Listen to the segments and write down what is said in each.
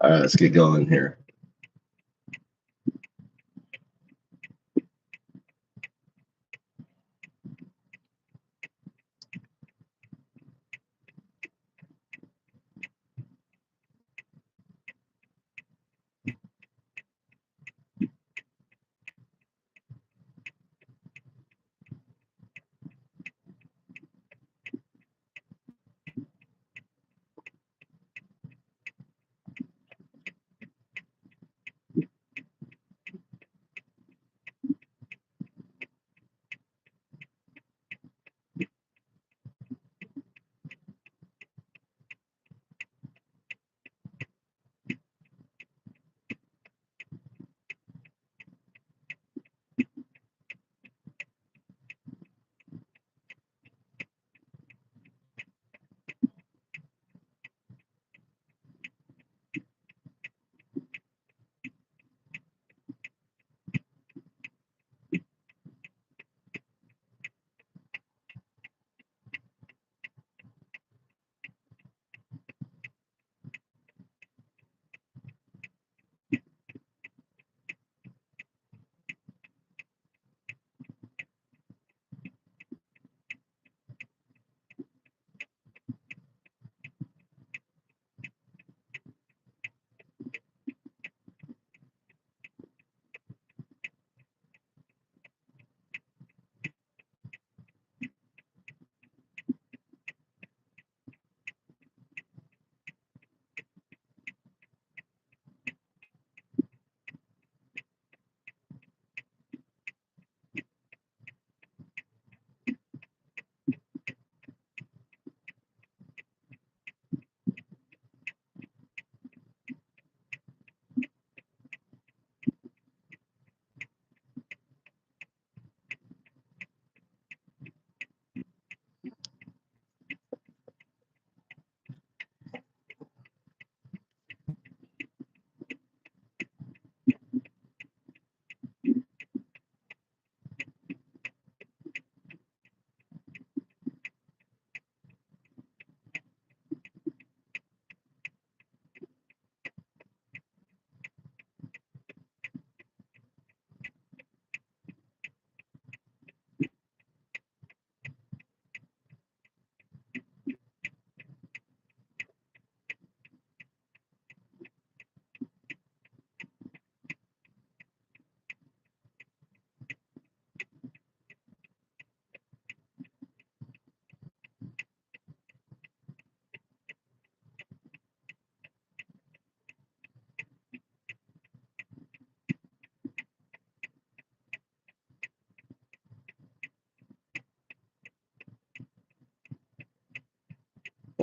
All right, let's get going here.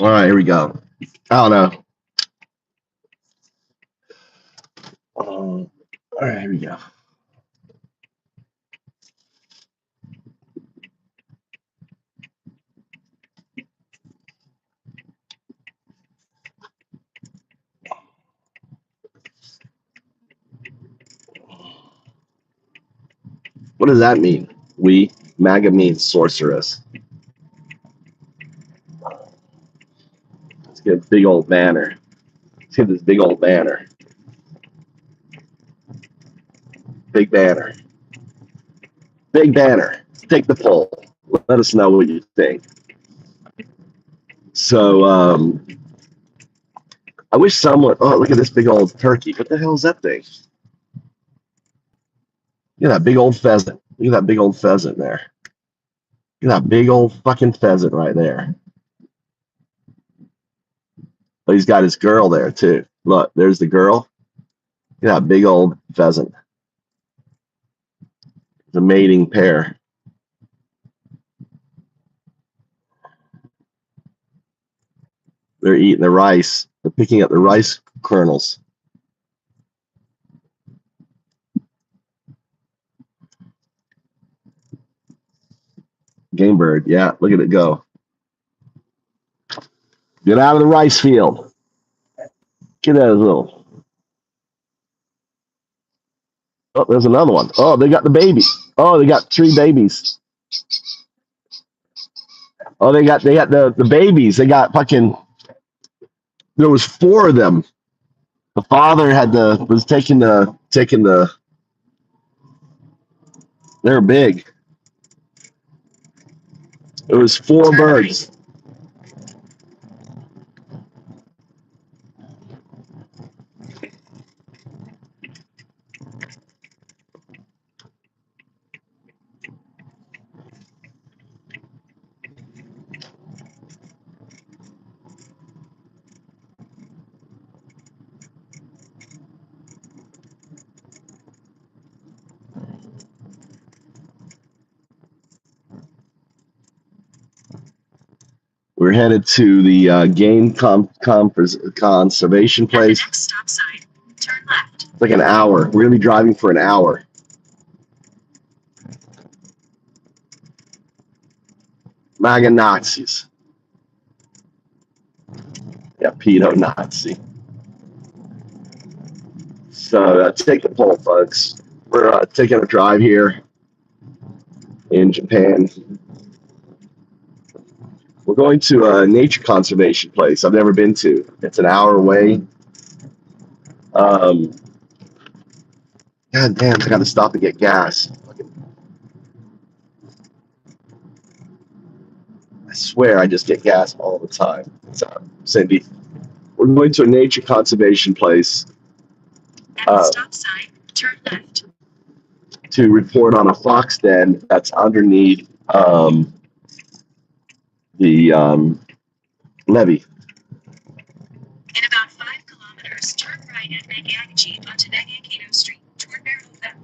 All right, here we go. I don't know. All right, here we go. What does that mean? MAGA means sorceress. Let's get a big old banner. Let's get this big old banner. Big banner. Big banner. Take the poll. Let us know what you think. So, I wish someone. Oh, look at this big old turkey. What the hell is that thing? Look at that big old pheasant. Look at that big old pheasant there. Look at that big old fucking pheasant right there. But he's got his girl there too. Look, there's the girl. Look at that big old pheasant. The mating pair. They're eating the rice. They're picking up the rice kernels. Game bird. Yeah, look at it go. Get out of the rice field. Get out of the little. Oh, there's another one. Oh, they got the baby. Oh, they got 3 babies. Oh, they got the babies. They got fucking. There was 4 of them. The father was taking the. They're big. It was 4 birds. We're headed to the game conservation place. Next stop sign, turn left. It's like an hour. We're gonna be driving for an hour. MAGA Nazis. Yeah, pedo Nazi. So take the poll, folks. We're taking a drive here in Japan. We're going to a nature conservation place I've never been to. It's an hour away. God damn, I got to stop and get gas. I swear I just get gas all the time. Cindy, we're going to a nature conservation place. Stop sign, turn left. To report on a fox den that's underneath the levee. In about 5 kilometers, turn right at Nagagachi onto Nagakino Street toward Mariota.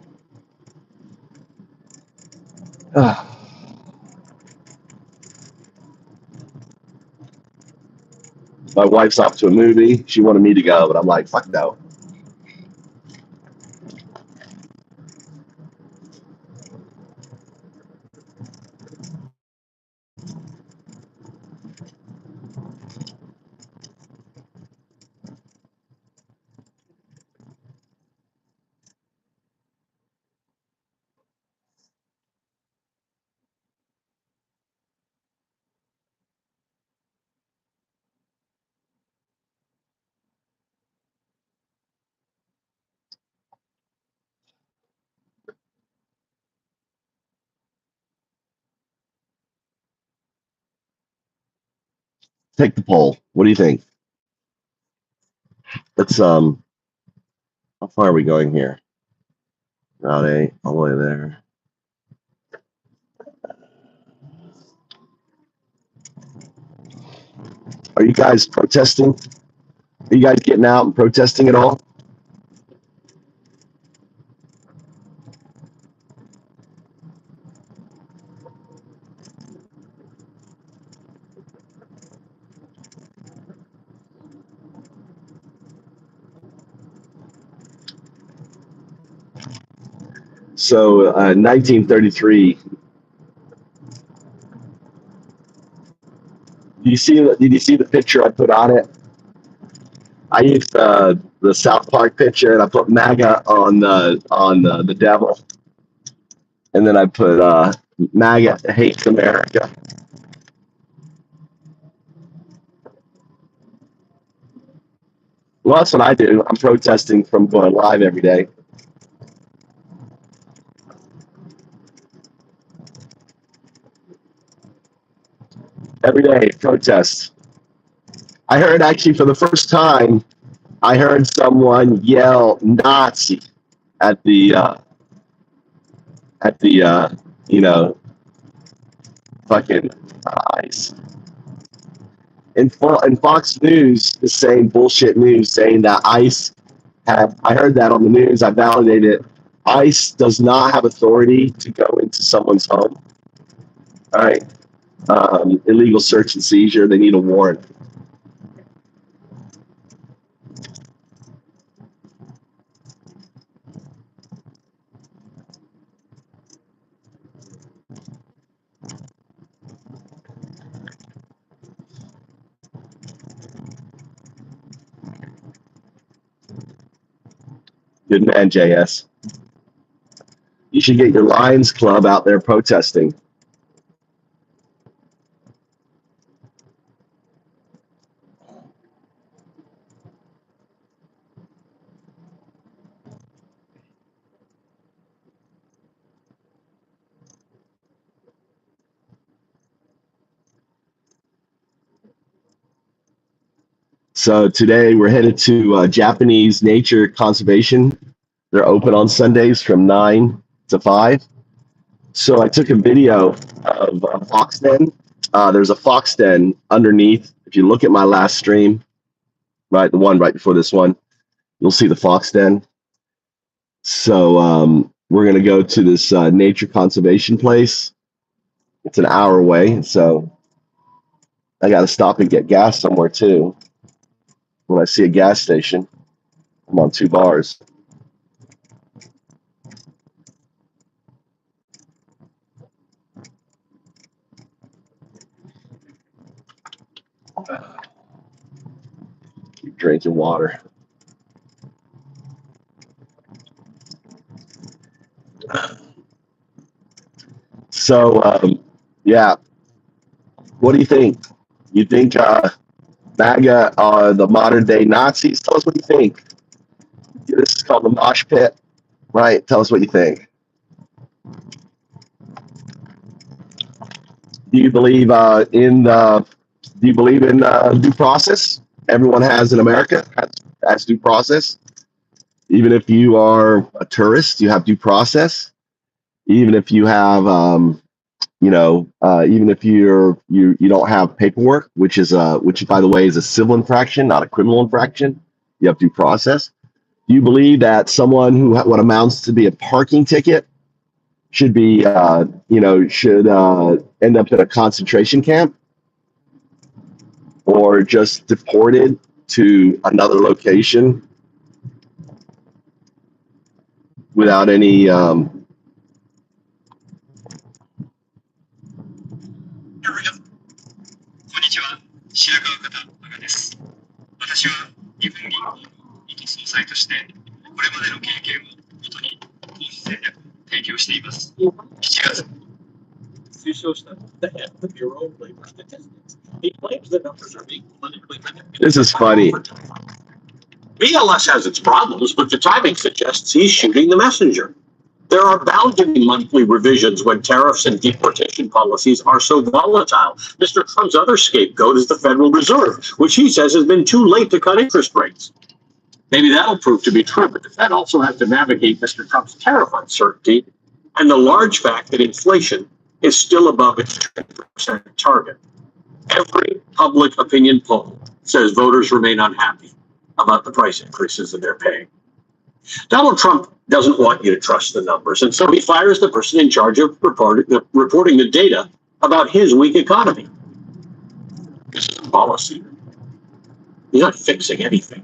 My wife's off to a movie. She wanted me to go, but I'm like, fuck no. Take the poll. What do you think? Let's how far are we going here? Route 8, all the way there. Are you guys protesting? Are you guys getting out and protesting at all? So 1933. Did you see the picture I put on it? I used the South Park picture, and I put MAGA on the devil, and then I put MAGA hates America. Well, that's what I do. I'm protesting from going live every day. Every day, protest. I heard actually for the first time, I heard someone yell Nazi at the fucking eyes. And Fox News is saying bullshit news, saying that ICE I heard that on the news. I validated it. ICE does not have authority to go into someone's home. All right. Illegal search and seizure. They need a warrant. Good man, JS. You should get your Lions Club out there protesting. So today we're headed to Japanese nature conservation. They're open on Sundays from 9 to 5. So I took a video of a fox den. There's a fox den underneath. If you look at my last stream, right, the one right before this one, you'll see the fox den. So we're going to go to this nature conservation place. It's an hour away, so I got to stop and get gas somewhere too. When I see a gas station, I'm on 2 bars. Keep drinking water. So yeah, what do you think? You think MAGA are the modern day Nazis? Tell us what you think. This is called the mosh pit, right? Tell us what you think. Do you believe in due process? Everyone has in America has due process. Even if you are a tourist, you have due process. Even if you have, even if you don't have paperwork, which by the way is a civil infraction, not a criminal infraction, you have due process. Do you believe that someone who what amounts to be a parking ticket should be, should end up in a concentration camp or just deported to another location without any? こんにちは、白川方馬です。私は日本銀行の元総裁として、これまでの経験をもとに投資戦略を提供しています。7月。This is funny. BLS has its problems, but the timing suggests he's shooting the messenger. There are bound to be monthly revisions when tariffs and deportation policies are so volatile. Mr. Trump's other scapegoat is the Federal Reserve, which he says has been too late to cut interest rates. Maybe that'll prove to be true, but the Fed also has to navigate Mr. Trump's tariff uncertainty and the large fact that inflation is still above its 20% target. Every public opinion poll says voters remain unhappy about the price increases that they're paying. Donald Trump doesn't want you to trust the numbers, and so he fires the person in charge of reporting the data about his weak economy. This is a policy. He's not fixing anything.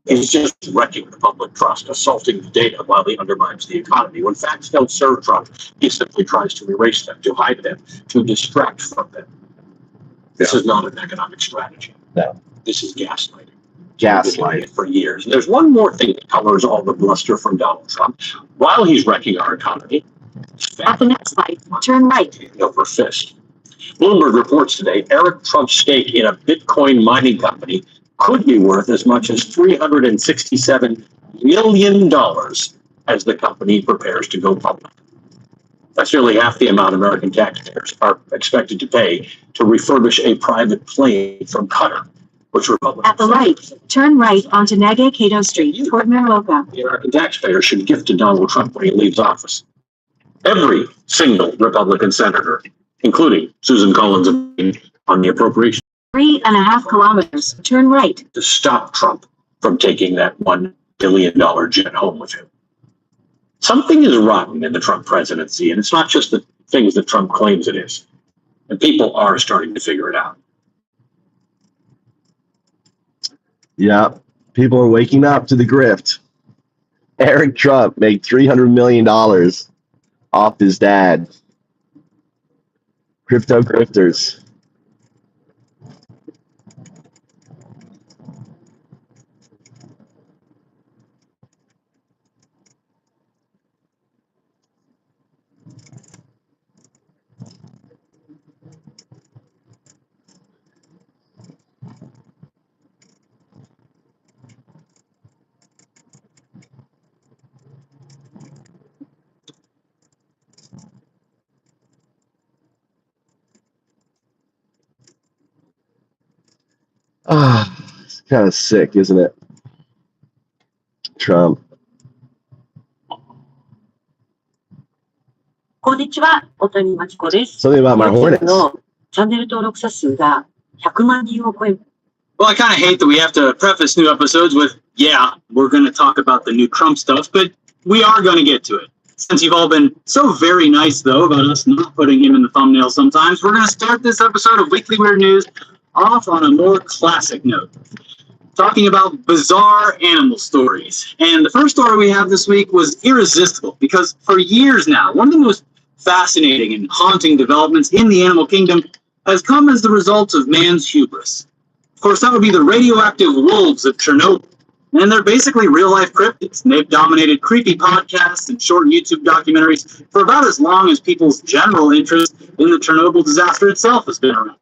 He's just wrecking the public trust, assaulting the data while he undermines the economy. When facts don't serve Trump, he simply tries to erase them, to hide them, to distract from them. This is not an economic strategy. No. This is gaslighting. Gaslight. For years. And there's one more thing that colors all the bluster from Donald Trump. While he's wrecking our economy, At the next light, turn right. over fist. Bloomberg reports today Eric Trump's stake in a Bitcoin mining company could be worth as much as $367 million as the company prepares to go public. That's nearly half the amount American taxpayers are expected to pay to refurbish a private plane from Qatar, which Republicans. At the right, turn right onto Nagay-Kato Street toward Miraoka. The American taxpayer should gift to Donald Trump when he leaves office. Every single Republican senator, including Susan Collins on the appropriation. 3.5 kilometers, turn right. To stop Trump from taking that $1 billion jet home with him. Something is rotten in the Trump presidency, and it's not just the things that Trump claims it is. And people are starting to figure it out. Yeah, people are waking up to the grift. Eric Trump made $300 million off his dad. Crypto grifters. kind of sick, isn't it? Trump. こんにちは、大谷真紀子です。 Something about my YouTube Hornets. のチャンネル登録者数が100万人を超え、 Well, I kind of hate that we have to preface new episodes with, yeah, we're going to talk about the new Trump stuff, but we are going to get to it. Since you've all been so very nice, though, about us not putting him in the thumbnail sometimes, we're going to start this episode of Weekly Weird News off on a more classic note, talking about bizarre animal stories. And the first story we have this week was irresistible, because for years now, one of the most fascinating and haunting developments in the animal kingdom has come as the result of man's hubris. Of course, that would be the radioactive wolves of Chernobyl. And they're basically real-life cryptids. And they've dominated creepy podcasts and short YouTube documentaries for about as long as people's general interest in the Chernobyl disaster itself has been around.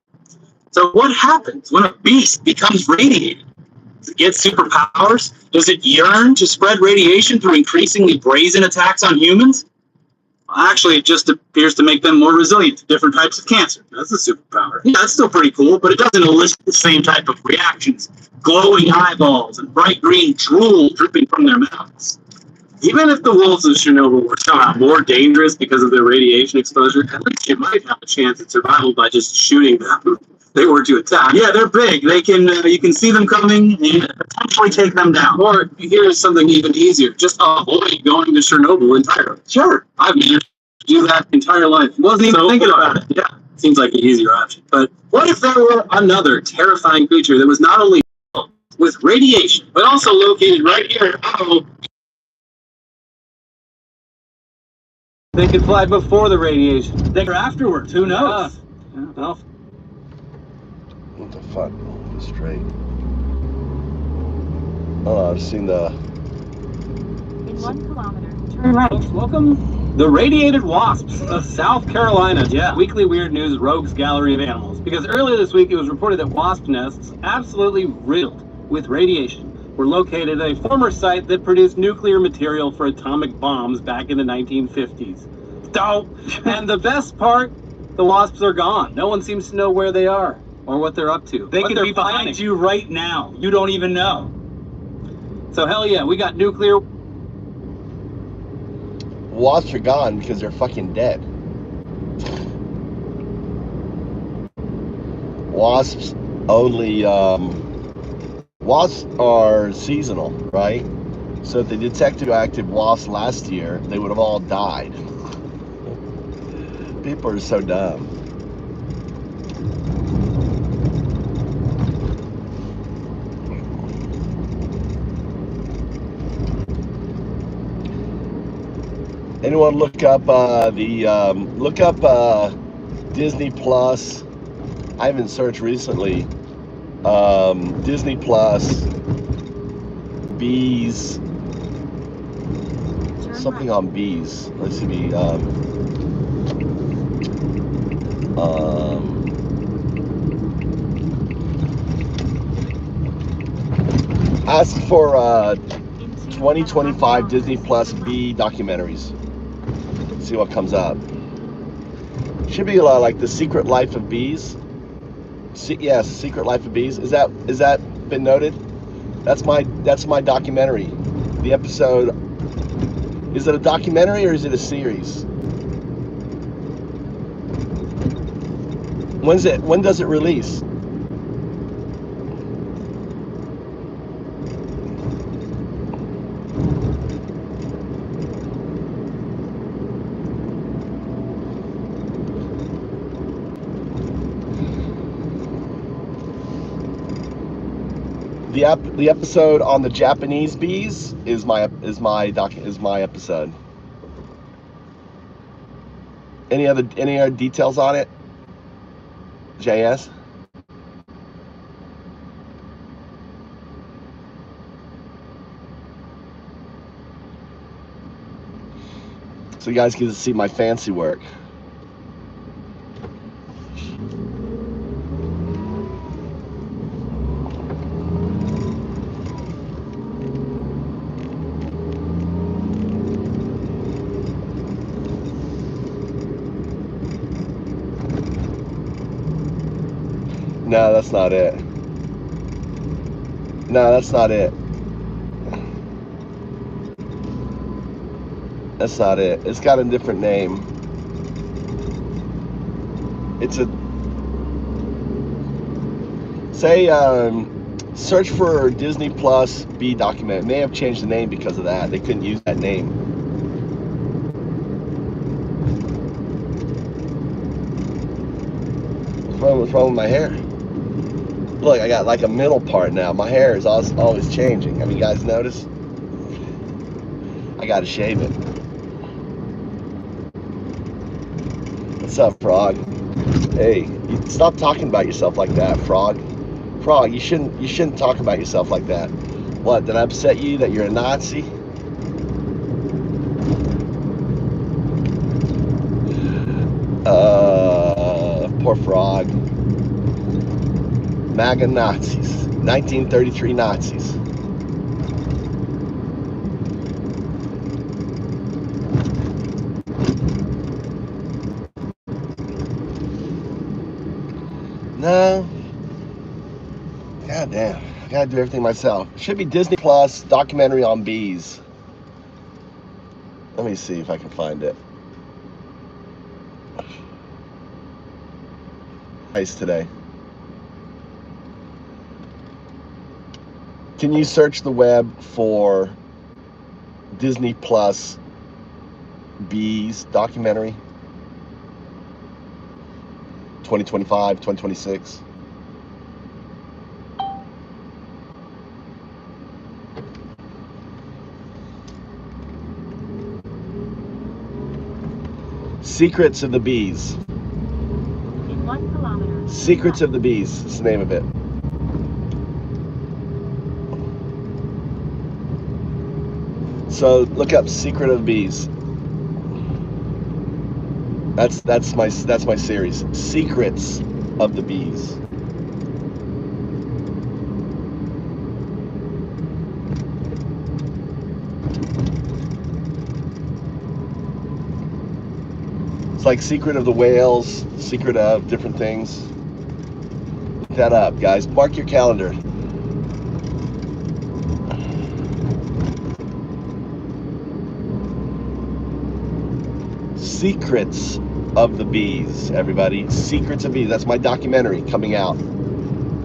So what happens when a beast becomes radiated? Does it get superpowers? Does it yearn to spread radiation through increasingly brazen attacks on humans? Actually, it just appears to make them more resilient to different types of cancer. That's a superpower. Yeah, that's still pretty cool, but it doesn't elicit the same type of reactions. Glowing eyeballs and bright green drool dripping from their mouths. Even if the wolves of Chernobyl were somehow more dangerous because of their radiation exposure, at least you might have a chance at survival by just shooting them. They were to attack. Yeah, they're big. They can you can see them coming and potentially take them down. Or here's something even easier: just avoid going to Chernobyl entirely. Sure, I've managed to do that entire life. Wasn't even thinking about it. Yeah, seems like an easier option. But what if there were another terrifying creature that was not only with radiation, but also located right here? They could fly before the radiation. They could afterwards. Who knows? Yeah. Well, What the fuck? Straight. Oh, I've seen the. In 1 kilometer, turn right. welcome the radiated wasps of South Carolina. Yeah. Weekly Weird News Rogues Gallery of Animals. Because earlier this week it was reported that wasp nests, absolutely riddled with radiation, were located at a former site that produced nuclear material for atomic bombs back in the 1950s. And the best part, the wasps are gone. No one seems to know where they are or what they're up to. They could be behind you right now. You don't even know. So hell yeah, we got nuclear. Wasps are gone because they're fucking dead. Wasps only. Wasps are seasonal, right? So if they detected radioactive wasps last year, they would have all died. People are so dumb. Anyone look up Disney Plus? I haven't searched recently. Disney Plus, bees, something on bees. Let's see. Ask for 2025 Disney Plus bee documentaries. See what comes up. Should be like The Secret Life of Bees. Yes, Secret Life of Bees. Is that been noted? That's my documentary. The episode. Is it a documentary or is it a series? When does it release? The episode on the Japanese bees is my episode. Any other details on it? JS? So you guys get to see my fancy work. No, that's not it. No, that's not it. That's not it. It's got a different name. It's a search for Disney Plus B document. It may have changed the name because of that. They couldn't use that name. What's wrong with my hair? Look, I got like a middle part now. My hair is always changing. Have you guys noticed? I gotta shave it. What's up, Frog? Hey, stop talking about yourself like that, Frog. Frog, you shouldn't talk about yourself like that. What, did I upset you that you're a Nazi? Poor Frog. MAGA Nazis. 1933 Nazis. No. God damn. I gotta do everything myself. It should be Disney Plus documentary on bees. Let me see if I can find it. Nice today. Can you search the web for Disney Plus bees documentary? 2025, 2026. Secrets of the Bees. In 1 kilometer. Secrets of the Bees is the name of it. So look up Secret of the Bees. That's my series. Secrets of the Bees. It's like Secret of the Whales, Secret of different things. Look that up, guys. Mark your calendar. Secrets of the Bees, everybody. Secrets of Bees. That's my documentary coming out.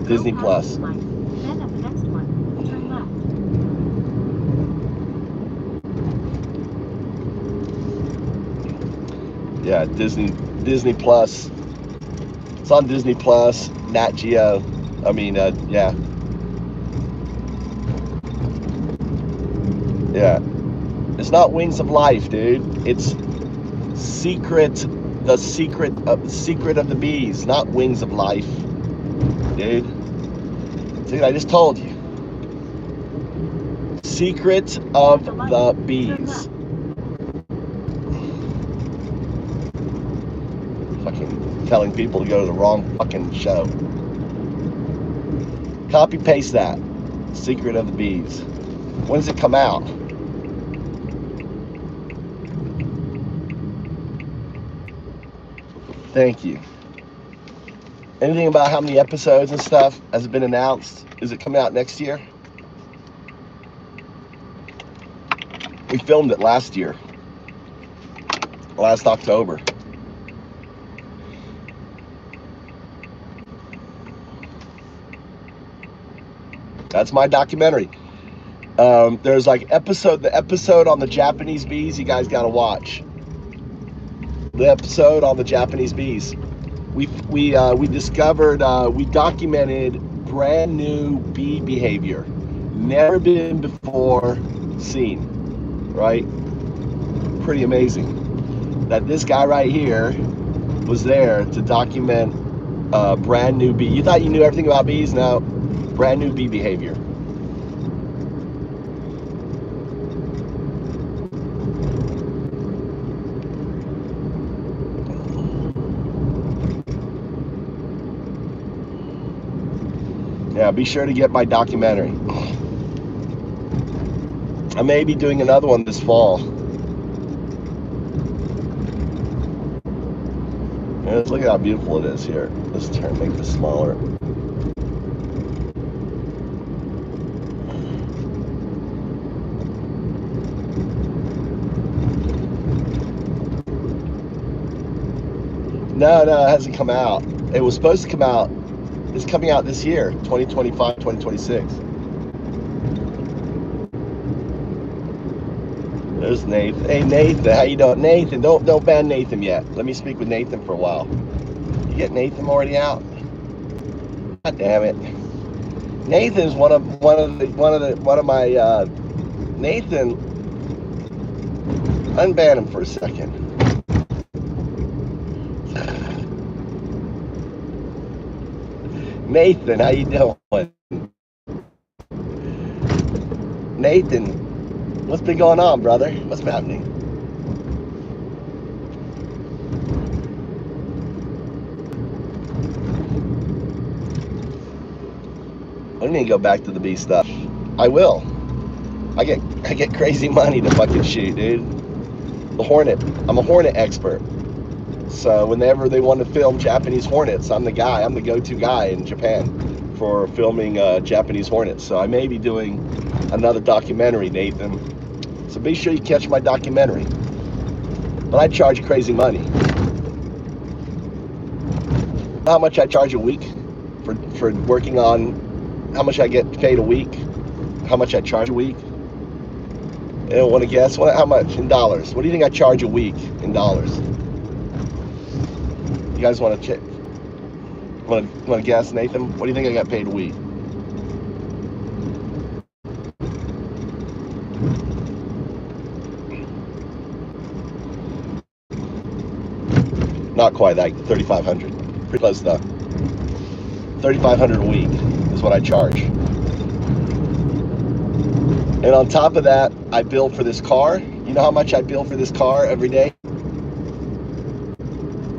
Disney Plus. Then at the next one, turn left. Yeah, Disney Plus. It's on Disney Plus, Nat Geo. I mean, yeah. Yeah. It's not Wings of Life, dude. It's the secret of the bees, not Wings of Life, dude. See, I just told you. Secret of the Bees. Fucking telling people to go to the wrong fucking show. Copy paste that. Secret of the Bees. When does it come out? Thank you. Anything about how many episodes and stuff has it been announced? Is it coming out next year? We filmed it last year. Last October. That's my documentary. There's like the episode on the Japanese bees you guys gotta watch. The episode on the Japanese bees. We discovered, we documented brand new bee behavior. Never been before seen, right? Pretty amazing. That this guy right here was there to document brand new bee. You thought you knew everything about bees? No, brand new bee behavior. Yeah, be sure to get my documentary. I may be doing another one this fall. Yeah, look at how beautiful it is here. Let's make this smaller. No, it hasn't come out. It was supposed to come out. It's coming out this year, 2025, 2026. There's Nathan. Hey, Nathan, how you doing? Nathan, don't ban Nathan yet. Let me speak with Nathan for a while. You get Nathan already out? God damn it. Nathan's one of my Nathan. Unban him for a second. Nathan, how you doing? Nathan, what's been going on, brother? What's been happening? I need to go back to the B stuff. I will. I get crazy money to fucking shoot, dude. The Hornet. I'm a Hornet expert. So whenever they want to film Japanese Hornets, I'm the guy. I'm the go-to guy in Japan for filming Japanese Hornets. So I may be doing another documentary, Nathan. So be sure you catch my documentary. But I charge crazy money. How much I charge a week for working on, how much I get paid a week, how much I charge a week. You don't want to guess? How much in dollars? What do you think I charge a week in dollars? You guys want to check? Want to guess, Nathan? What do you think I got paid a week? Not quite that. 3,500. Pretty close though. 3,500 a week is what I charge. And on top of that, I bill for this car. You know how much I bill for this car every day?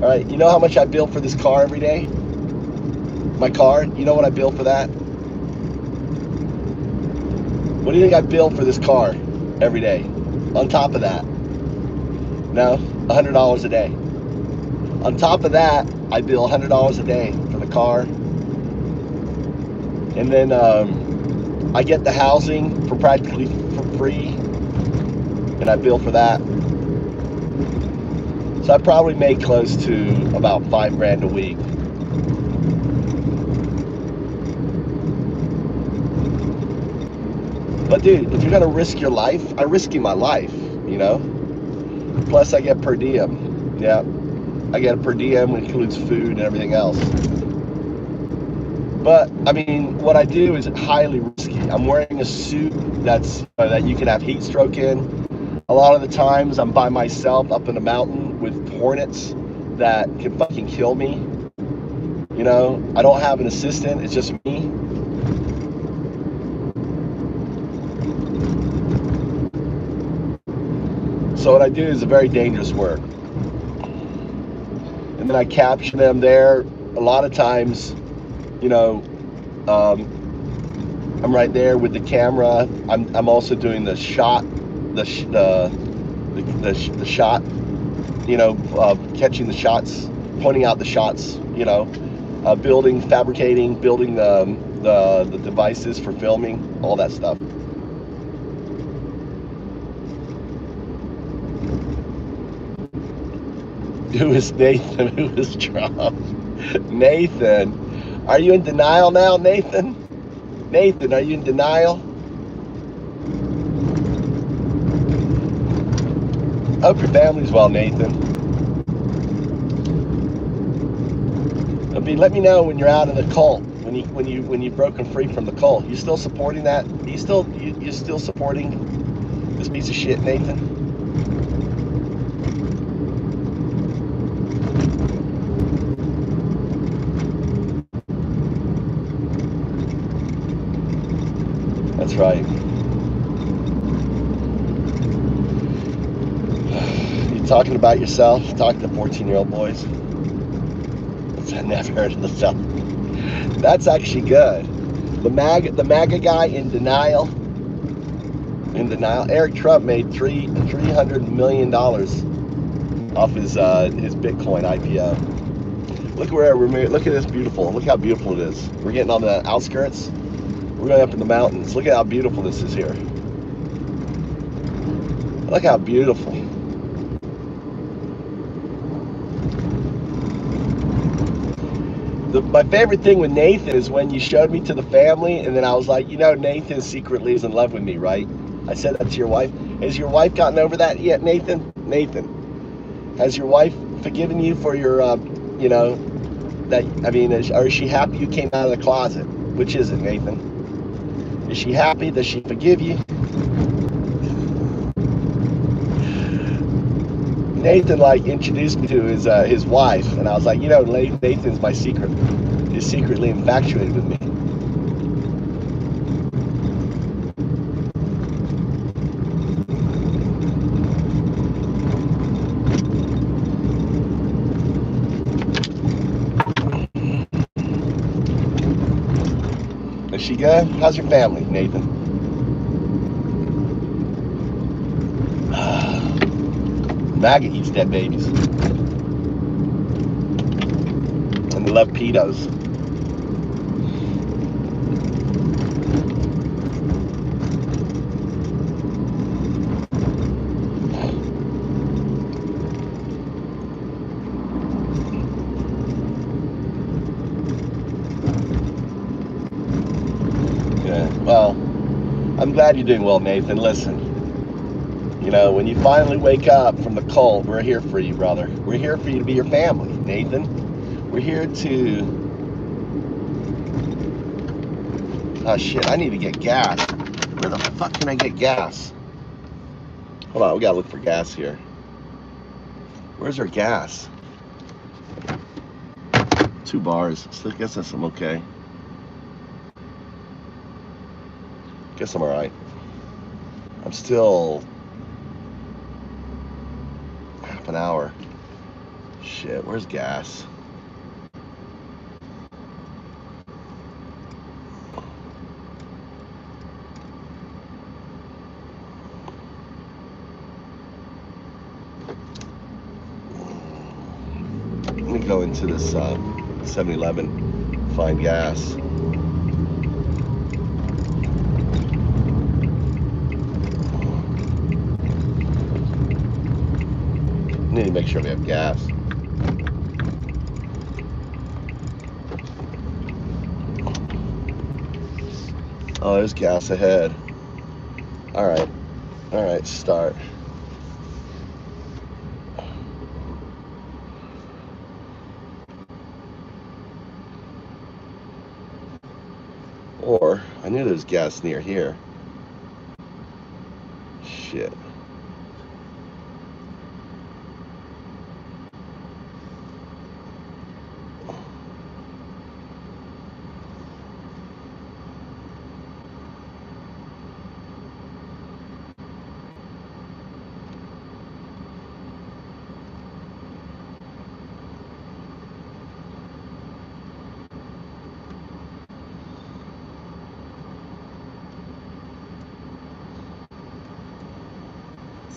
All right. You know how much I bill for this car every day? My car. You know what I bill for that? What do you think I bill for this car every day? On top of that, no, $100 a day. On top of that, I bill $100 a day for the car, and then I get the housing for practically for free, and I bill for that. So I probably make close to about $5,000 a week. But dude, if you're gonna risk your life, I'm risking my life, you know? Plus I get per diem. Yeah. I get a per diem, which includes food and everything else. But I mean, what I do is highly risky. I'm wearing a suit that you can have heat stroke in. A lot of the times I'm by myself up in a mountain with hornets that can fucking kill me. You know, I don't have an assistant, it's just me. So what I do is a very dangerous work. And then I capture them there. A lot of times, you know, I'm right there with the camera. I'm also doing the shot, the shot, you know, catching the shots, pointing out the shots, you know, fabricating, building the devices for filming, all that stuff. Who is Nathan? Who is Trump? Nathan, are you in denial now, Nathan? Nathan, are you in denial? Hope your family's well, Nathan. Let me know when you're out of the cult. When you've broken free from the cult. You still supporting that? You still supporting this piece of shit, Nathan? That's right. You talking about yourself? Talking to 14-year-old boys? I never heard of the stuff. That's actually good. The MAGA guy in denial. In denial. Eric Trump made $300 million off his Bitcoin IPO. Look where look at this beautiful. Look how beautiful it is. We're getting on the outskirts. We're going up in the mountains. Look at how beautiful this is here. Look how beautiful. My favorite thing with Nathan is when you showed me to the family, and then I was like, Nathan secretly is in love with me, right? I said that to your wife. Has your wife gotten over that yet, Nathan? Nathan, has your wife forgiven you for your, or is she happy you came out of the closet? Which is it, Nathan? Is she happy? Does she forgive you? Nathan introduced me to his wife, and I was like, Nathan's my secret. He's secretly infatuated with me. Is she good? How's your family, Nathan? Maggot eats dead babies. And they love pedos. Yeah, well, I'm glad you're doing well, Nathan. Listen, when you finally wake up from the cult, we're here for you, brother. We're here for you to be your family, Nathan. We're here to... Oh, shit, I need to get gas. Where the fuck can I get gas? Hold on, we gotta look for gas here. Where's our gas? 2 bars. So I guess I'm okay. Guess I'm alright. I'm still... half an hour. Shit, where's gas? Let me go into this 7-Eleven, find gas. Need to make sure we have gas. Oh, there's gas ahead. Alright, start. Or, I knew there was gas near here. Shit.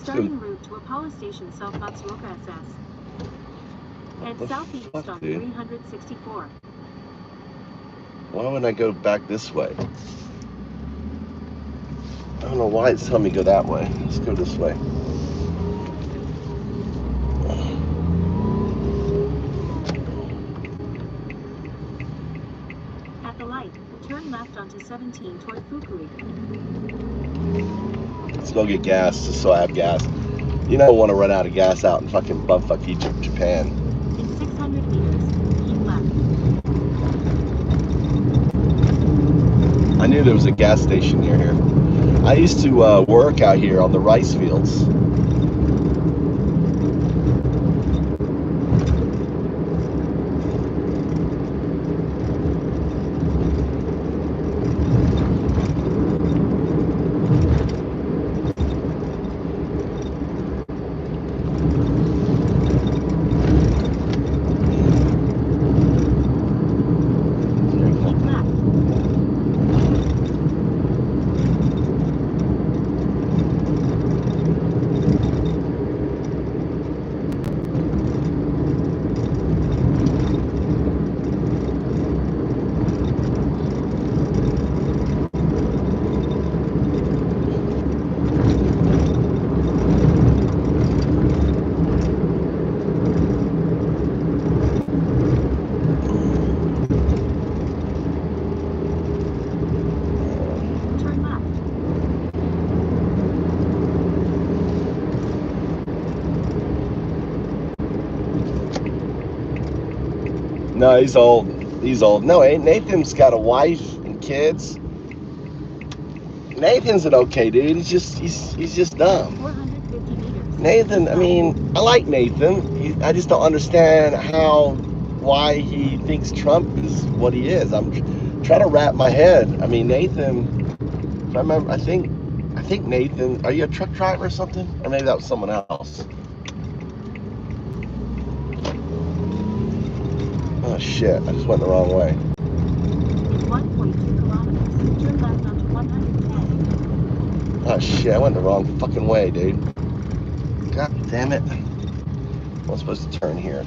Starting route to Apollo Station South Matsuoka SS. Head southeast on 364. Why wouldn't I go back this way? I don't know why it's telling me to go that way. Let's go this way. At the light, turn left onto 17 toward Fukui. Let's go get gas, just so I have gas. You don't want to run out of gas out in fucking bumfuck Egypt, Japan. In 600 meters, keep left. I knew there was a gas station near here. I used to work out here on the rice fields. No, he's old. He's old. No, Nathan's got a wife and kids. Nathan's an okay dude. He's just dumb. 450 meters. Nathan, I mean, I like Nathan. I just don't understand why he thinks Trump is what he is. I'm trying to wrap my head. I mean, Nathan, if I remember, I think Nathan, are you a truck driver or something? Or maybe that was someone else. Oh shit, I just went the wrong way. In 1.2 kilometers, turn left onto 110. Oh shit, I went the wrong fucking way, dude. God damn it. I'm supposed to turn here.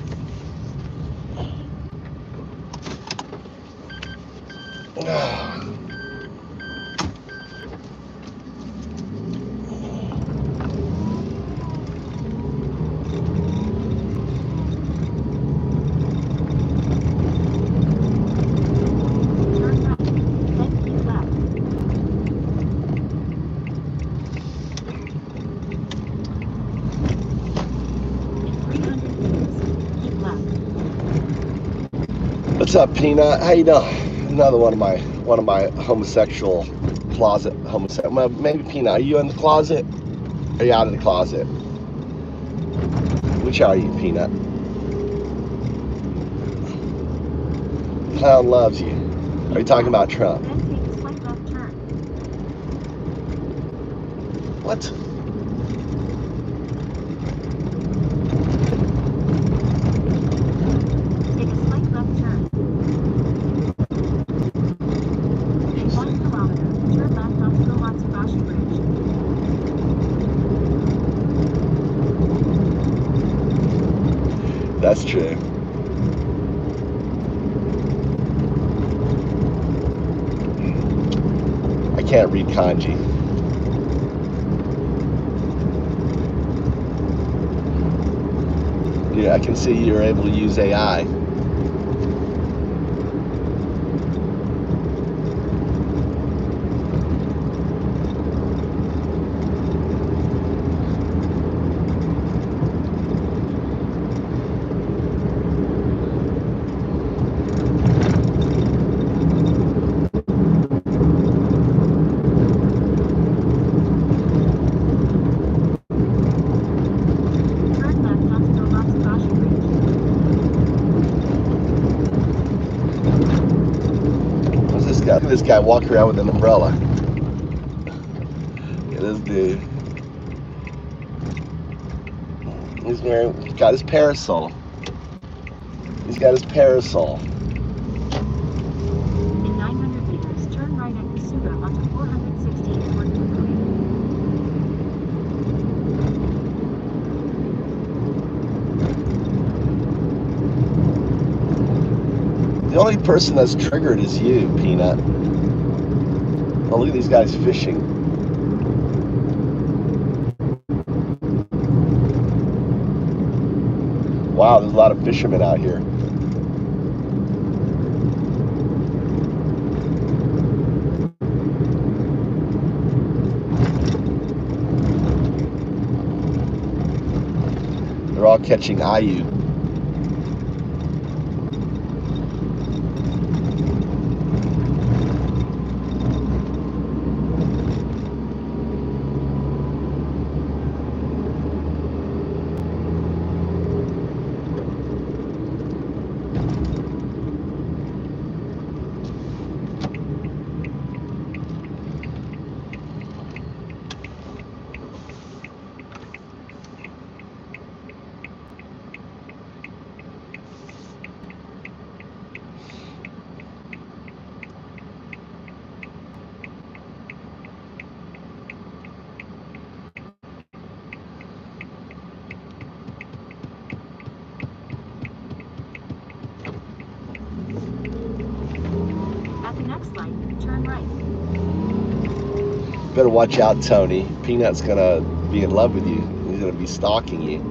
What's up, Peanut? How you doing? Another one of my homosexual closet homosexual. Maybe Peanut. Are you in the closet? Or are you out of the closet? Which are you, Peanut? Clown loves you. Are you talking about Trump? Then take a slight left turn. What? Take a slight left turn. In 1 kilometer, turn left onto the Matsubashi Bridge. That's true. I can't read kanji. Yeah, I can see you're able to use AI. Turn left onto the Matsubashi Bridge. What's this guy? Look at this guy walking around with an umbrella. Look at this dude. He's got his parasol. He's got his parasol. In 900 meters, turn right at Kasuga onto 416 toward Fukui. The only person that's triggered is you, Peanut. Oh, look at these guys fishing. Wow, there's a lot of fishermen out here. They're all catching ayu. At the next light, turn right. Better watch out, Tony. Peanut's gonna be in love with you. He's gonna be stalking you.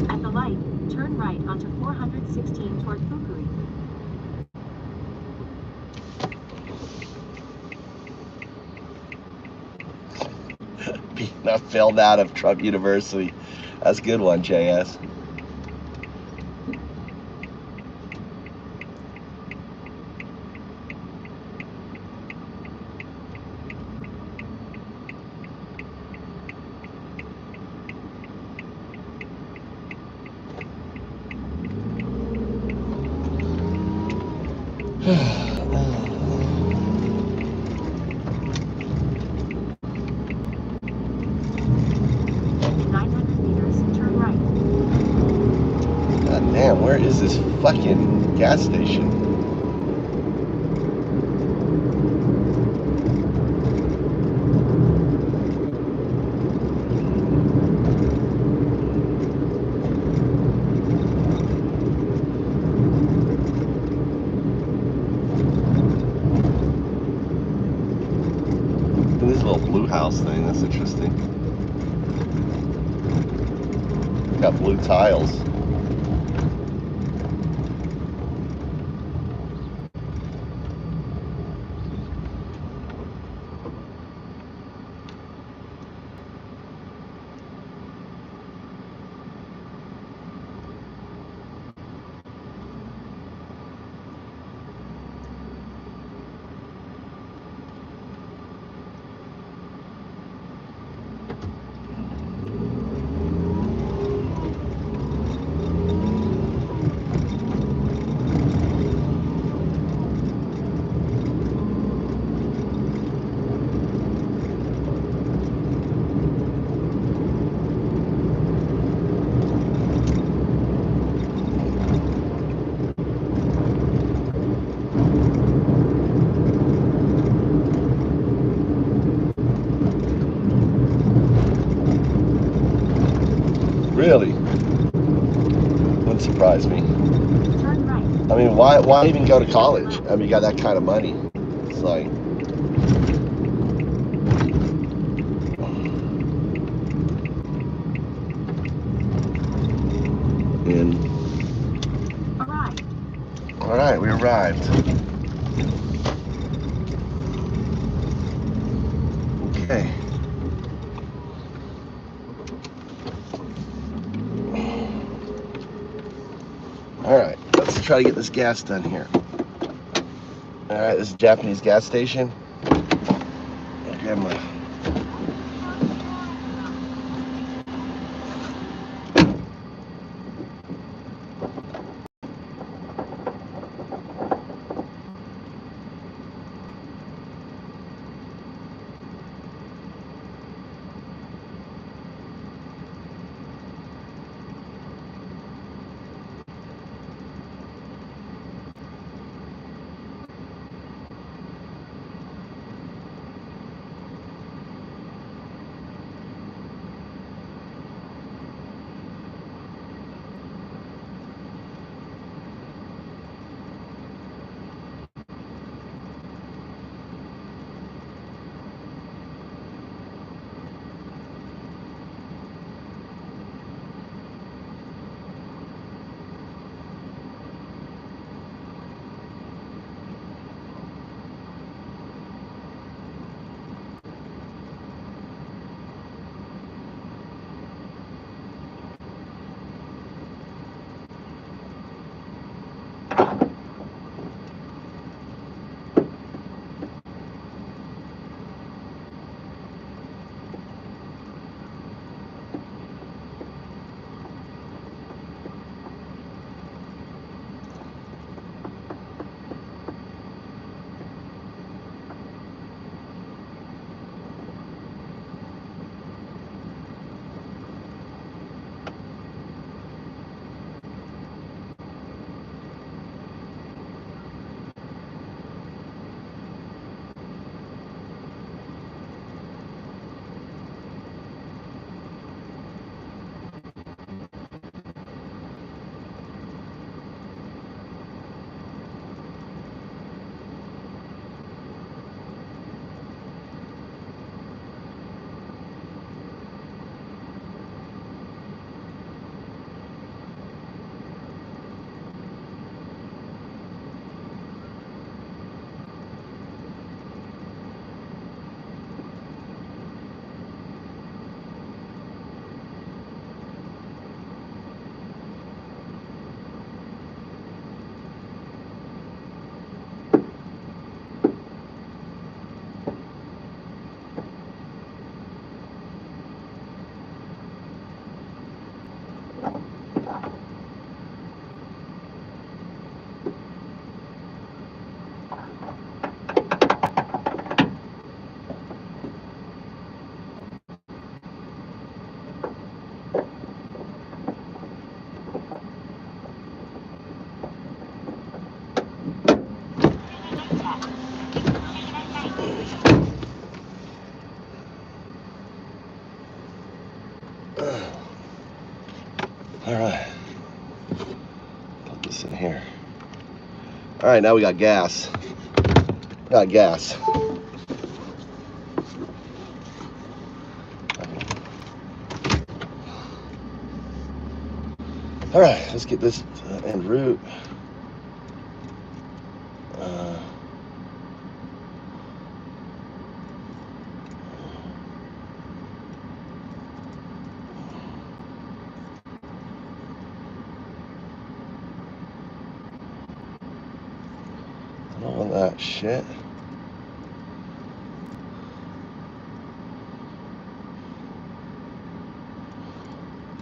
At the light, turn right onto 416 toward Fukui. I failed out of Trump University. That's a good one, JS. Damn, where is this fucking gas station? This little blue house thing, that's interesting. Got blue tiles. Really? Wouldn't surprise me. Turn right. I mean, why even go to college? I mean, you got that kind of money. It's like, and Arrived. all right, we arrived. Okay. All right, let's try to get this gas done here. All right, this is a Japanese gas station. I'll grab my. All right, now we got gas. Got gas. All right, let's get this en route. I don't want that shit.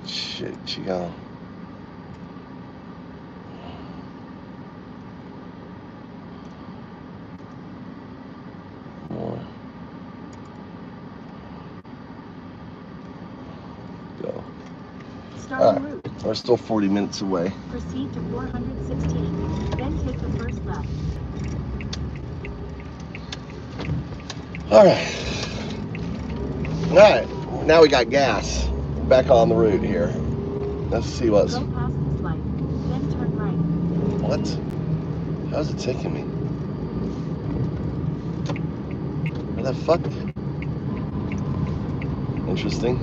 Shit, she gone. More. Go. Starting route. We're still 40 minutes away. Proceed to 416. Then take the first left. All right. All right. Now we got gas. Back on the route here. Let's see what's. Go past this light. Then turn right. What? How's it taking me? Where the fuck? Interesting.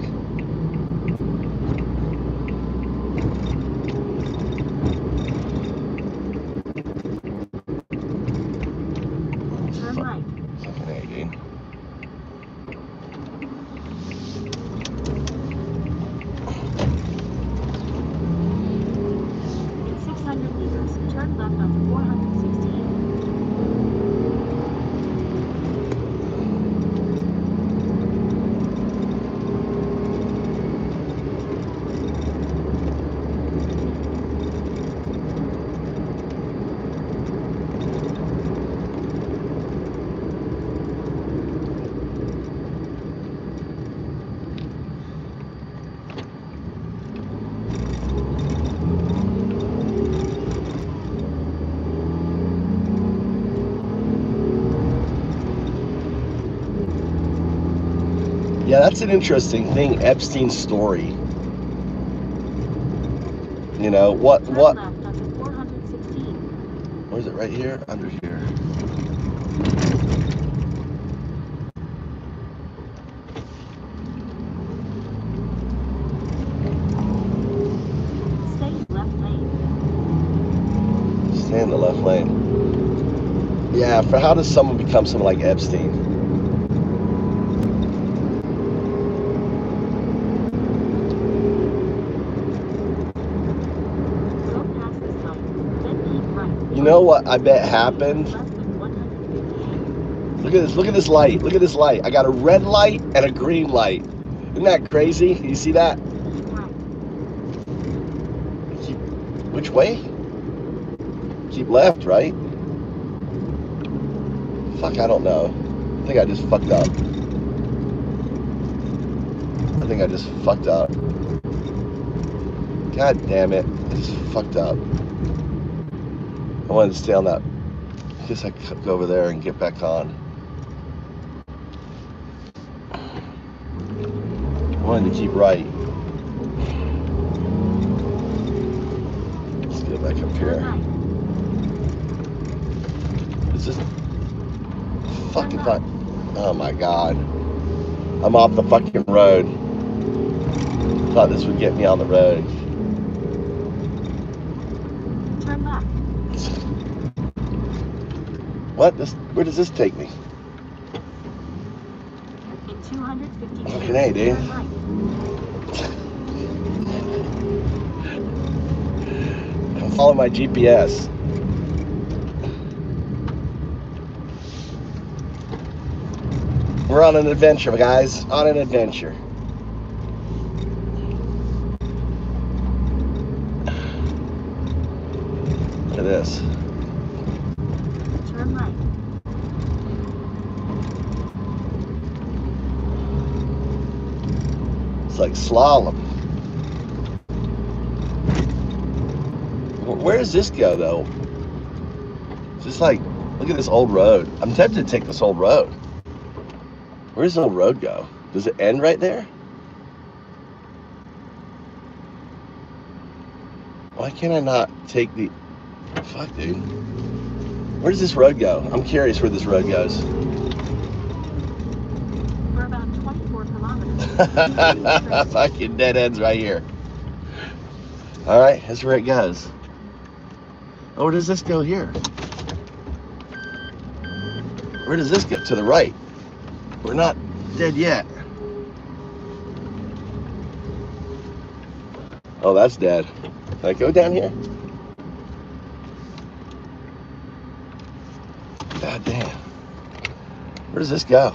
Turn right. Fucking A, dude. In 600 meters, turn left onto 416. Yeah, that's an interesting thing. Epstein's story. You know what? Turn What? left onto 416. Where is it? Right here? Under here. Stay left lane. Stay in the left lane. Yeah. For how does someone become someone like Epstein? Go past this light. Then keep right. You know what I bet happened? Less than 150. Look at this. Look at this light. Look at this light. I got a red light and a green light. Isn't that crazy? You see that? Keep right. Which way? Keep left, right? Fuck, I don't know. I think I just fucked up. I think I just fucked up. God damn it. I just fucked up. I wanted to stay on that. I guess I could go over there and get back on. I wanted to keep right. Let's get back up Turn here. right. Is this fucking fun? Oh my god. I'm off the fucking road. Thought this would get me on the road. Turn left. What? Where does this take me? In 250 meters, Fucking A, dude. turn right. Don't follow my GPS. We're on an adventure, guys. On an adventure. Look at this. Turn right. It's like slalom. Where does this go, though? It's just like, look at this old road. I'm tempted to take this old road. Where does the old road go? Does it end right there? Why can't I not take the... Fuck, dude. Where does this road go? I'm curious where this road goes. For about 24 kilometers. Fucking dead ends right here. All right, that's where it goes. Oh, where does this go here? Where does this go? To the right. We're not dead yet. Oh, that's dead. Can I go down here? God damn. Where does this go?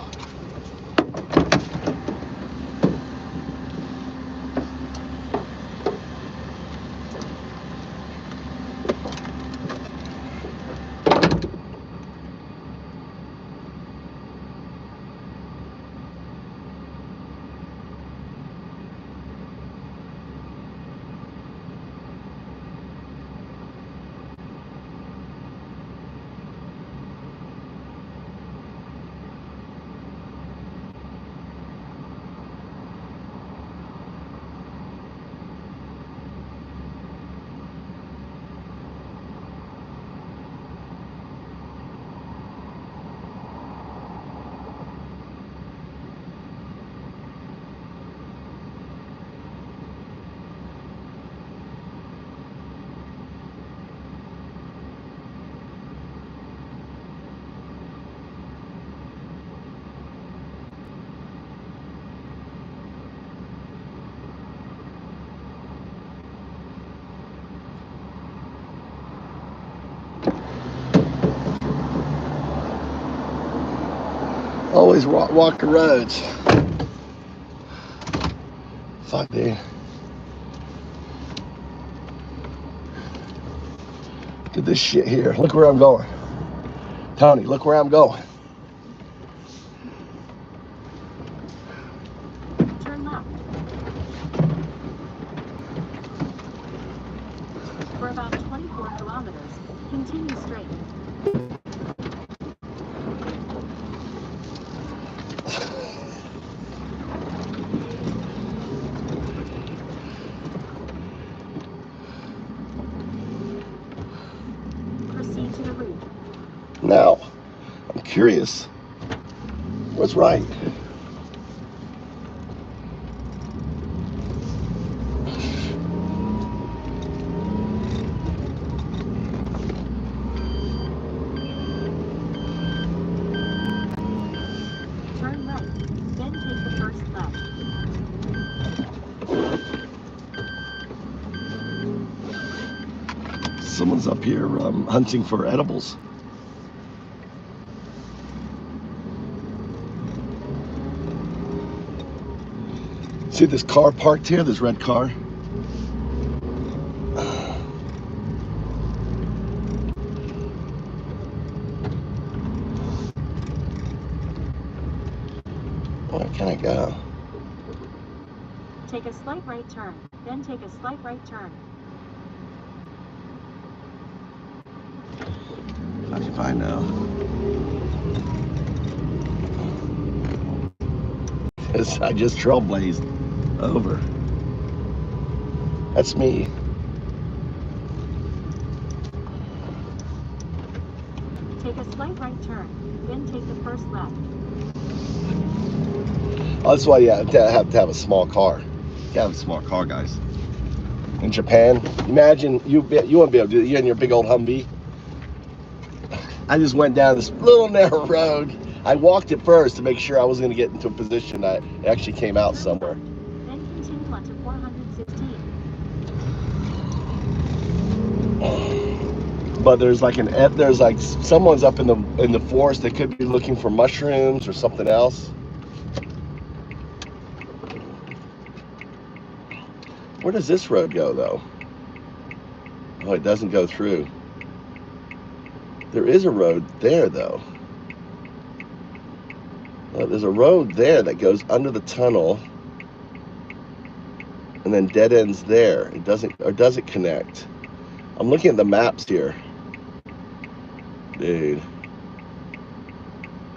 Always walk the roads. Fuck, dude. Look at this shit here. Look where I'm going. Tony, look where I'm going. Turn left. For about 24 kilometers, continue straight. Proceed to the route. Now, I'm curious. What's right? Turn right, then take the first left. Someone's up here hunting for edibles. See this car parked here, this red car? Where can I go? Take a slight right turn, then take a slight right turn. Fuck if I know. I just trailblazed over. That's me. Take a slight right turn, then take the first left. Oh, that's why you have to have a small car. You gotta have a small car, guys. In Japan, imagine you won't be able to do it. You in your big old Humvee. I just went down this little narrow road. I walked it first to make sure I wasn't going to get into a position that actually came out somewhere. Then continue on to 416. But there's like someone's up in the forest. They could be looking for mushrooms or something else. Where does this road go, though? Oh, it doesn't go through. There is a road there, though. Oh, there's a road there that goes under the tunnel, and then dead ends there. It doesn't, or does it connect? I'm looking at the maps here, dude.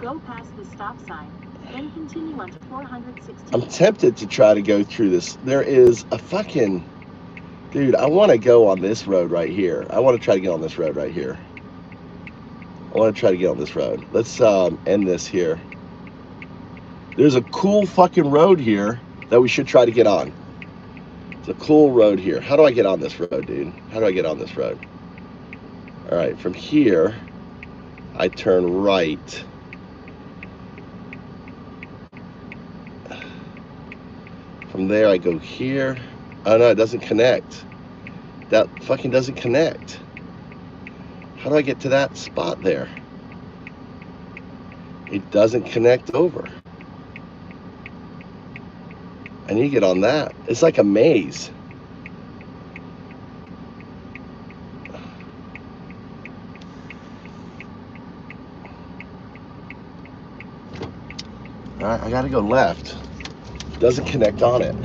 Go past the stop sign, then continue on to 416. I'm tempted to try to go through this. There is a fucking, dude, I want to go on this road right here. I want to try to get on this road right here. I want to try to get on this road. Let's end this here. There's a cool fucking road here that we should try to get on. It's a cool road here. How do I get on this road, dude? How do I get on this road? All right, from here, I turn right. From there, I go here. Oh no, it doesn't connect. That fucking doesn't connect. How do I get to that spot there? It doesn't connect over. I need to get on that. It's like a maze. All right, I gotta go left. Doesn't connect on it.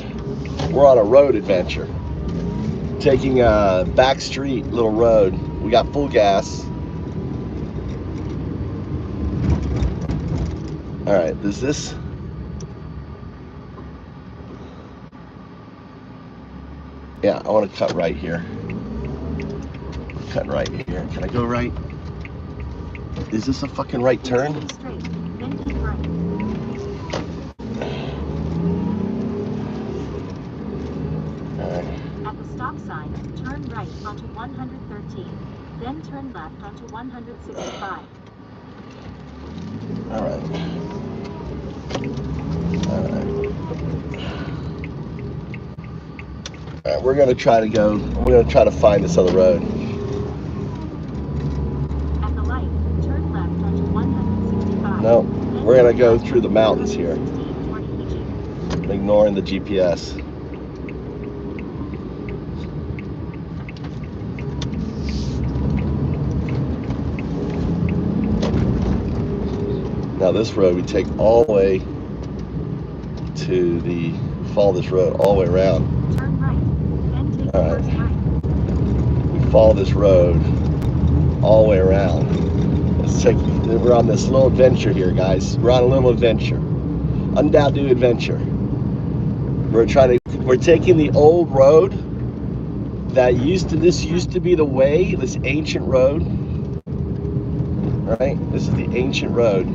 We're on a road adventure. Taking a back street, little road. We got full gas. All right, does this? Yeah, I want to cut right here. Cut right here. Can I go right? Is this a fucking right turn? Straight, then keep right. All right. At the stop sign, turn right onto 113, then turn left onto 165. All right. All right. All right, we're gonna try to go. We're gonna try to find this other road. At the light, turn left onto 165. No, then we're gonna turn go left through the onto mountains here, 116 toward ignoring the GPS. Now this road we take all the way to the, follow this road all the way around. Turn right, then take All the right. first right. We follow this road all the way around. Let's take, we're on this little adventure here, guys. We're on a little adventure. Undoubted adventure. We're taking the old road that this used to be the way, this ancient road. Right? This is the ancient road.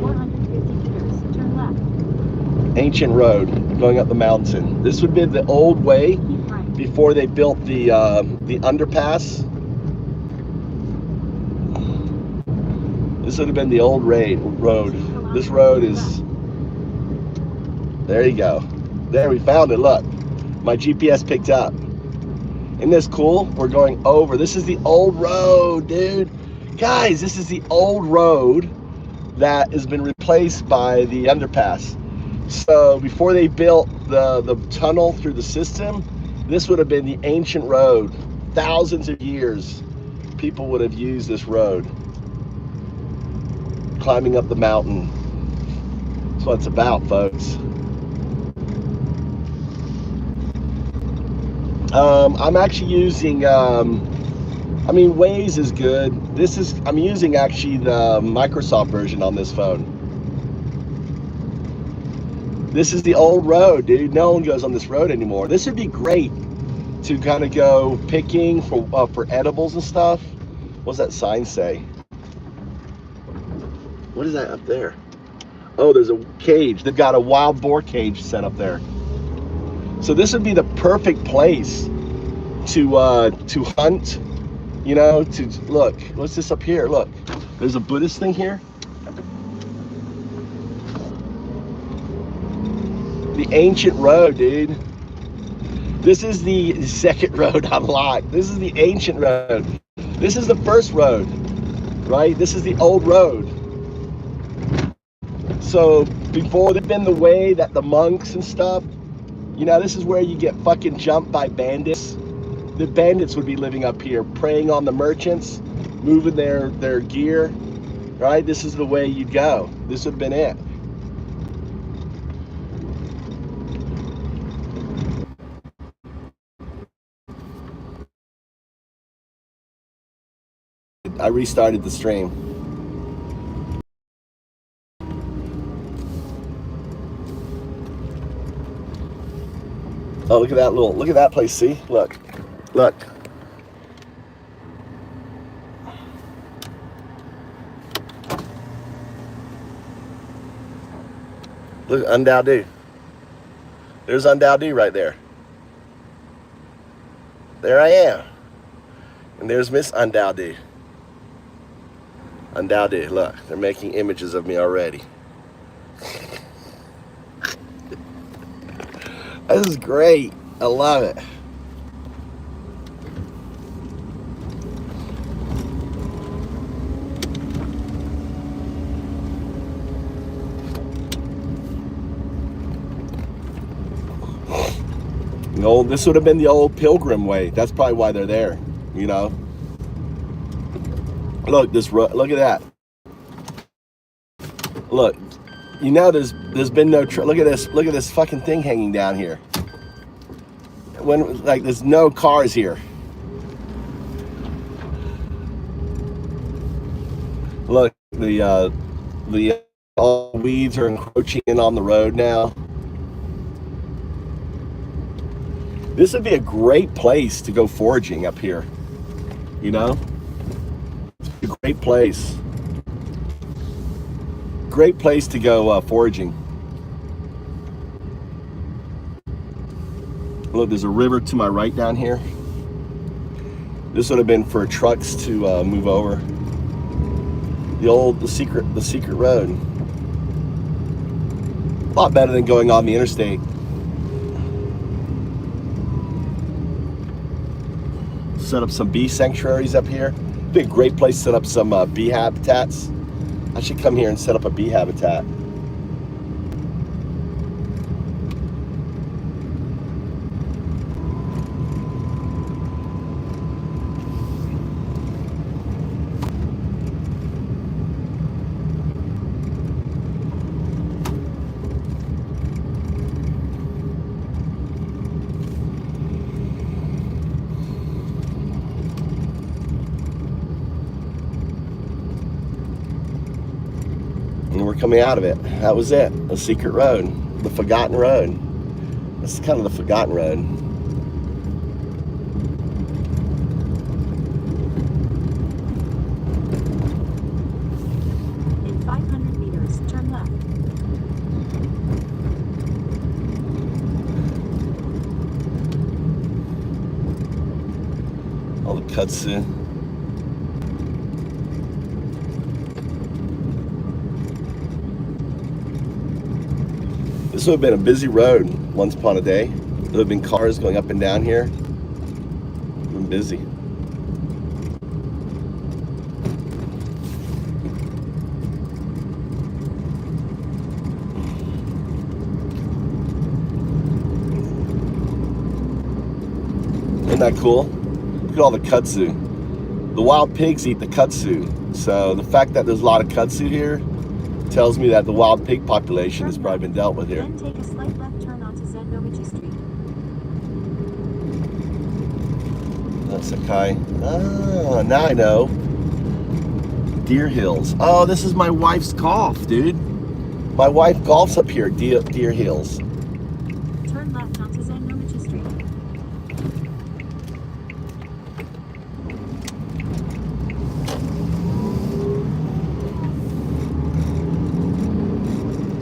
450 meters, turn left. Ancient road going up the mountain. This would be the old way Keep right. before they built the underpass. This would have been the old road. This road is, there you go. There, we found it, look. My GPS picked up. Isn't this cool? We're going over. This is the old road, dude. Guys, this is the old road that has been replaced by the underpass. So before they built the tunnel through the system, this would have been the ancient road. Thousands of years, people would have used this road. Climbing up the mountain. That's what it's about, folks. I'm actually using, Waze is good. I'm using actually the Microsoft version on this phone. This is the old road, dude. No one goes on this road anymore. This would be great to kind of go picking for edibles and stuff. What's that sign say? What is that up there? Oh, there's a cage. They've got a wild boar cage set up there. So this would be the perfect place to hunt. You know, to look. What's this up here? Look, there's a Buddhist thing here. The ancient road, dude. This is the second road unlocked. This is the ancient road. This is the first road, right? This is the old road. So before there'd been the way that the monks and stuff, you know, this is where you get fucking jumped by bandits. The bandits would be living up here, preying on the merchants, moving their gear, right? This is the way you'd go. This would have been it. I restarted the stream. Oh, look at that place, see? Look. Look. Look, Undao. There's Undao right there. There I am. And there's Miss Undao. Undao, look, they're making images of me already. This is great. I love it. This would have been the old Pilgrim way. That's probably why they're there, you know. Look, look at that. Look, you know, there's been no. Look at this fucking thing hanging down here. When like there's no cars here. Look, all the weeds are encroaching in on the road now. This would be a great place to go foraging up here, you know? A great place. Great place to go foraging. Look, there's a river to my right down here. This would have been for trucks to move over. The secret road. A lot better than going on the interstate. Set up some bee sanctuaries up here. Be a great place to set up some bee habitats. I should come here and set up a bee habitat. And we're coming out of it. That was it. The secret road. The forgotten road. This is kind of the forgotten road. In 500 meters, turn left. All the kudzu. This would have been a busy road once upon a day. There would have been cars going up and down here. It would have been busy. Isn't that cool? Look at all the kudzu. The wild pigs eat the kudzu. So the fact that there's a lot of kudzu here tells me that the wild pig population has probably been dealt with here. Then take a slight left turn onto Zennomichi Street. That's Sakai. Ah, now I know. Deer Hills. Oh, this is my wife's golf, dude. My wife golfs up here, Deer Hills. Turn left onto Zennomichi Street.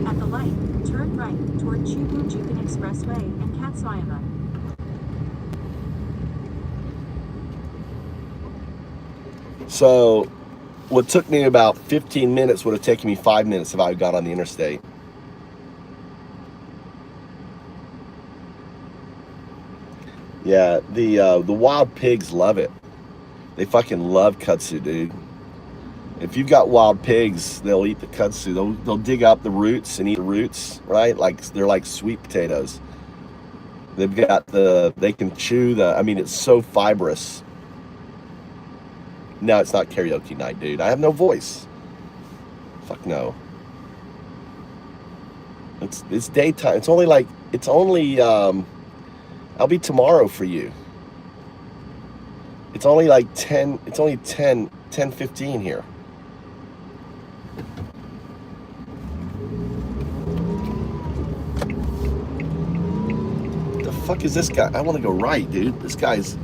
At the light, turn right toward Chubu-Jukan Expressway and Katsuyama. So, what took me about 15 minutes would have taken me 5 minutes if I got on the interstate. Yeah, the wild pigs love it. They fucking love kudzu, dude. If you've got wild pigs, they'll eat the kudzu. They'll dig up the roots and eat the roots, right? Like they're like sweet potatoes. They can chew I mean, it's so fibrous. No, it's not karaoke night, dude. I have no voice. Fuck no. It's daytime. I'll be tomorrow for you. It's only like 10:15 here. The fuck is this guy? I want to go right, dude. This guy's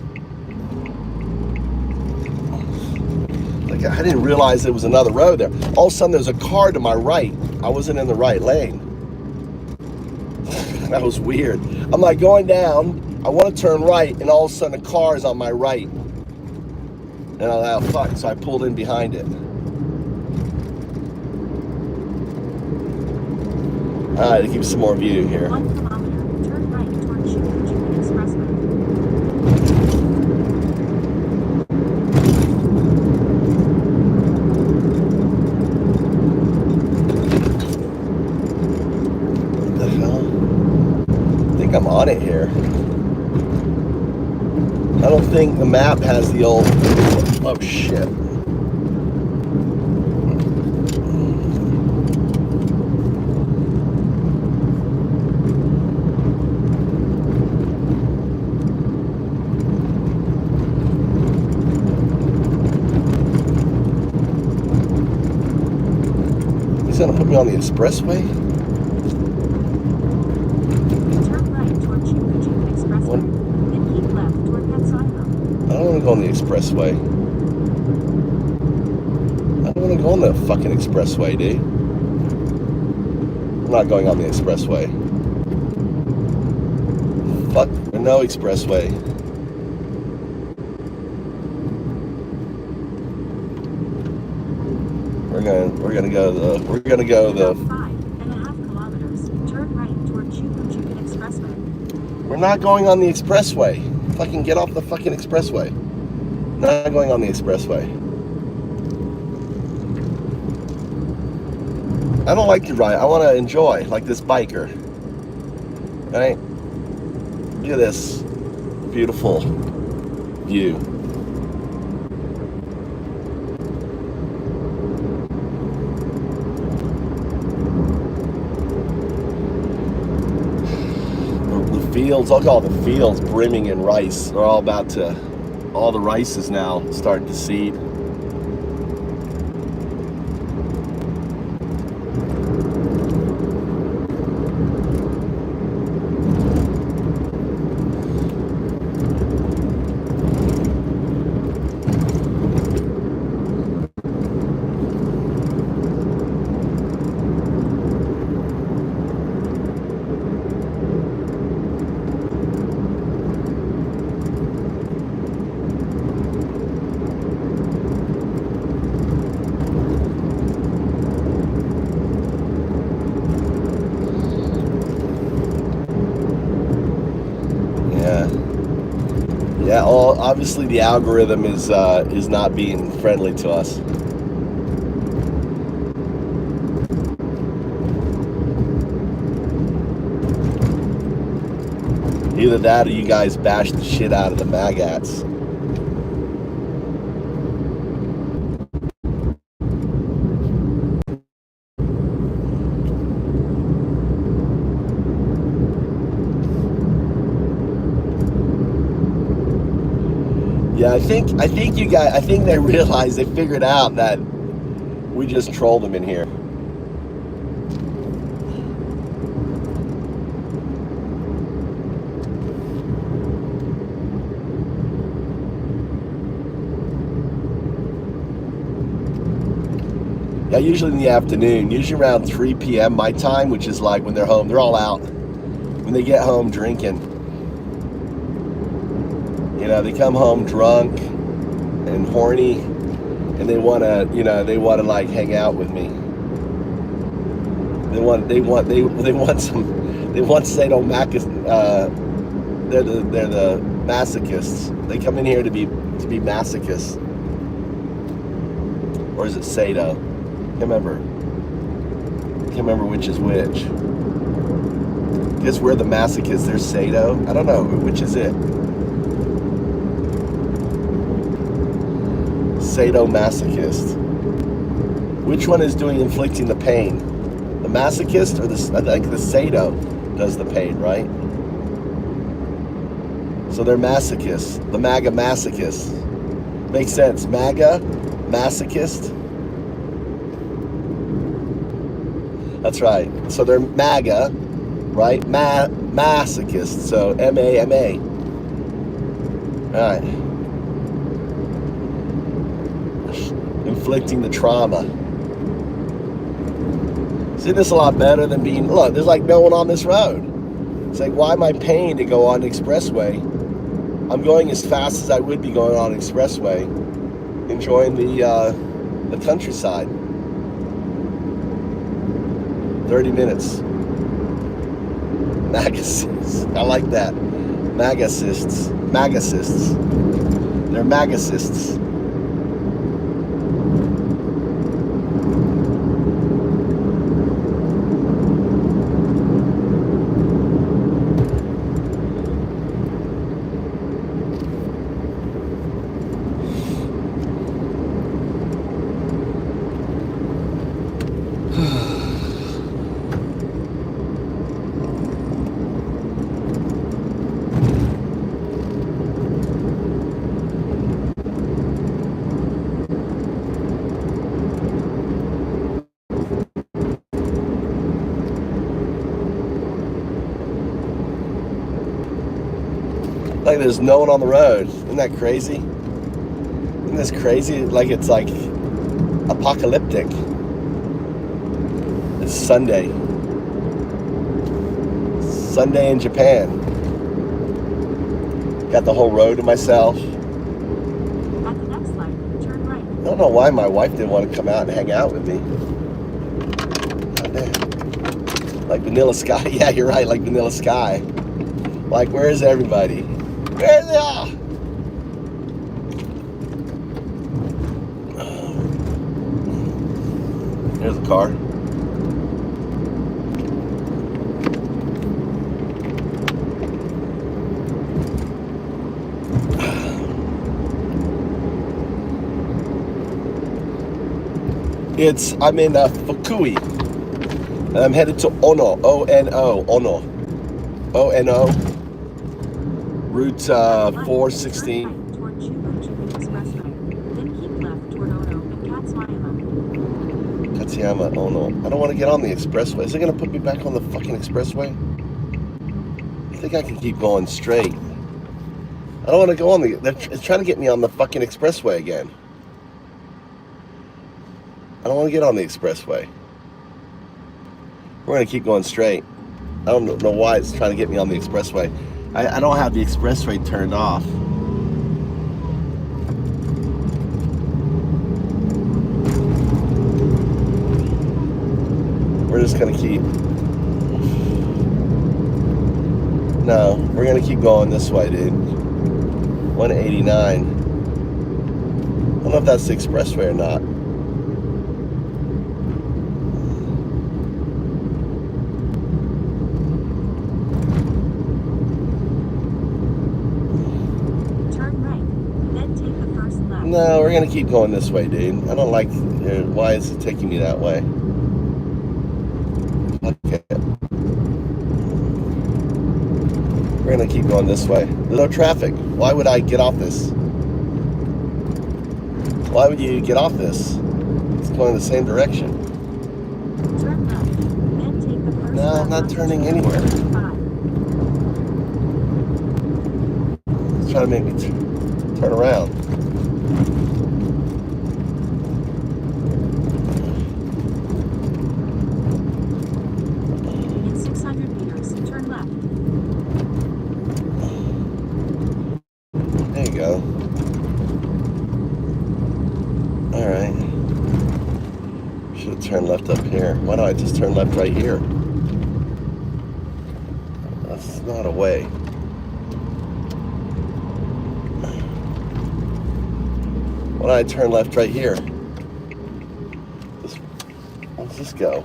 like I didn't realize there was another road there. All of a sudden, there's a car to my right. I wasn't in the right lane. That was weird. I'm like going down. I want to turn right, and all of a sudden, a car is on my right. And I'm like, oh, fuck. So I pulled in behind it. All right, to give you some more view here. 1 kilometer, turn right toward Fukui Expressway. What the hell? I think I'm on it here. I don't think the map has the old... Oh, shit. He's gonna put me on the expressway? Turn right toward Fukui Expressway. Then keep left toward Petsaiho. I don't want to go on the expressway. I don't want to go on the fucking expressway, dude. I'm not going on the expressway. Fuck, no expressway. We're gonna go the About 5.5 kilometers, turn right toward Fukui Expressway. We're not going on the expressway. Fucking get off the fucking expressway. Not going on the expressway. I don't like to ride. I want to enjoy, like this biker. Right? Look at this beautiful view. The fields, look at all the fields brimming in rice. They're all about to, all the rice is now starting to seed. Yeah, obviously the algorithm is not being friendly to us. Either that or you guys bash the shit out of the maggots. Yeah, I think you guys, I think they realized, they figured out that we just trolled them in here. Yeah, usually in the afternoon, usually around 3 p.m. my time, which is like when they're home, they're all out. When they get home drinking. You know, they come home drunk and horny, and they wanna, you know, they wanna like hang out with me. They want sadomasochists. They're the masochists. They come in here to be masochists, or is it sado? Can't remember which is which. I guess we're the masochists. They're sado. I don't know which is it. Sadomasochist. Which one is inflicting the pain? The masochist or I think the sado does the pain, right? So they're masochists. The MAGA masochists. Makes sense. MAGA masochist. That's right. So they're MAGA, right? Masochist. So M-A-M-A. All right. inflicting the trauma. See, this is a lot better than being, look, there's like no one on this road. It's like, why am I paying to go on the expressway? I'm going as fast as I would be going on the expressway, enjoying the countryside. 30 minutes. Magacists. I like that. Magacists. Magacists. They're magacists. Like there's no one on the road. Isn't that crazy? Isn't this crazy? Like it's like apocalyptic. It's Sunday. Sunday in Japan. Got the whole road to myself. At the next light, turn right. I don't know why my wife didn't want to come out and hang out with me. Like Vanilla Sky. Yeah, you're right, like Vanilla Sky. Like, where is everybody? Where's they all? Here's the car. I'm in Fukui. And I'm headed to Ono. O-N-O. Ono. O-N-O. Route 416. Toward Chubu Expressway. Then keep left toward Ono and Katsuyama. Katsuyama, Ono. I don't want to get on the expressway. Is it going to put me back on the fucking expressway? I think I can keep going straight. I don't want to go on the... It's trying to get me on the fucking expressway again. I don't want to get on the expressway. We're going to keep going straight. I don't know why it's trying to get me on the expressway. I don't have the expressway turned off. We're just going to keep... No, we're going to keep going this way, dude. 189. I don't know if that's the expressway or not. No, we're going to keep going this way, dude. I don't like... Why is it taking me that way? Okay. We're going to keep going this way. There's no traffic. Why would I get off this? Why would you get off this? It's going in the same direction. Turn left. Then take the first No, I'm not turning anywhere. It's trying to make me turn around. In 600 meters, turn left. There you go. Alright. Should have turned left up here. Why don't I just turn left right here? That's not a way. Why don't I turn left right here? Let's just go.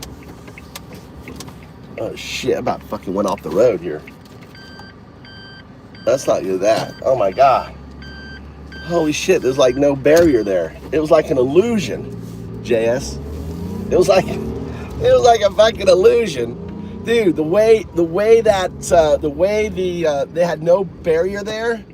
Oh shit, I about fucking went off the road here. Let's not do that. Oh my god. Holy shit, there's like no barrier there. It was like an illusion, JS. It was like a fucking illusion. Dude, the way they had no barrier there,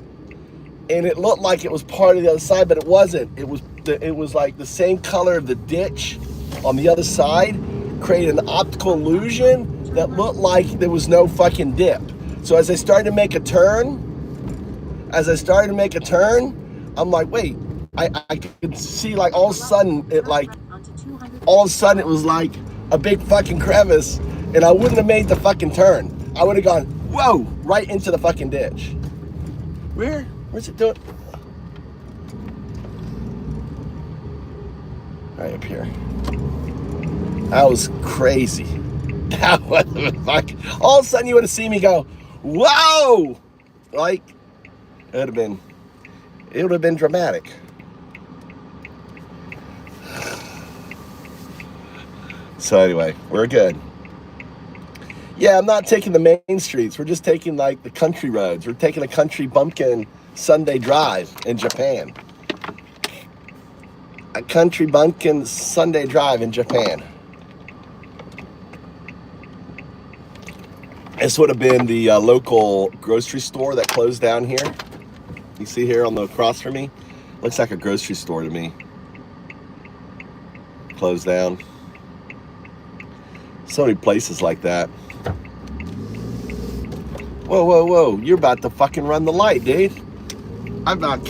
and it looked like it was part of the other side, but it wasn't. It was like the same color of the ditch on the other side, created an optical illusion that looked like there was no fucking dip. So as I started to make a turn, I'm like, wait, I could see like all of a sudden it was like a big fucking crevice, and I wouldn't have made the fucking turn. I would have gone, whoa, right into the fucking ditch. Where's it doing? Right up here. That was crazy. That was fucking, all of a sudden you would have seen me go, whoa! Like, it would have been dramatic. So anyway, we're good. Yeah, I'm not taking the main streets. We're just taking like the country roads. We're taking a country bumpkin Sunday drive in Japan. A country bumpkin Sunday drive in Japan. This would have been the local grocery store that closed down here. You see here on the across from me? Looks like a grocery store to me. Closed down. So many places like that. Whoa, whoa, whoa. You're about to fucking run the light, dude. I'm about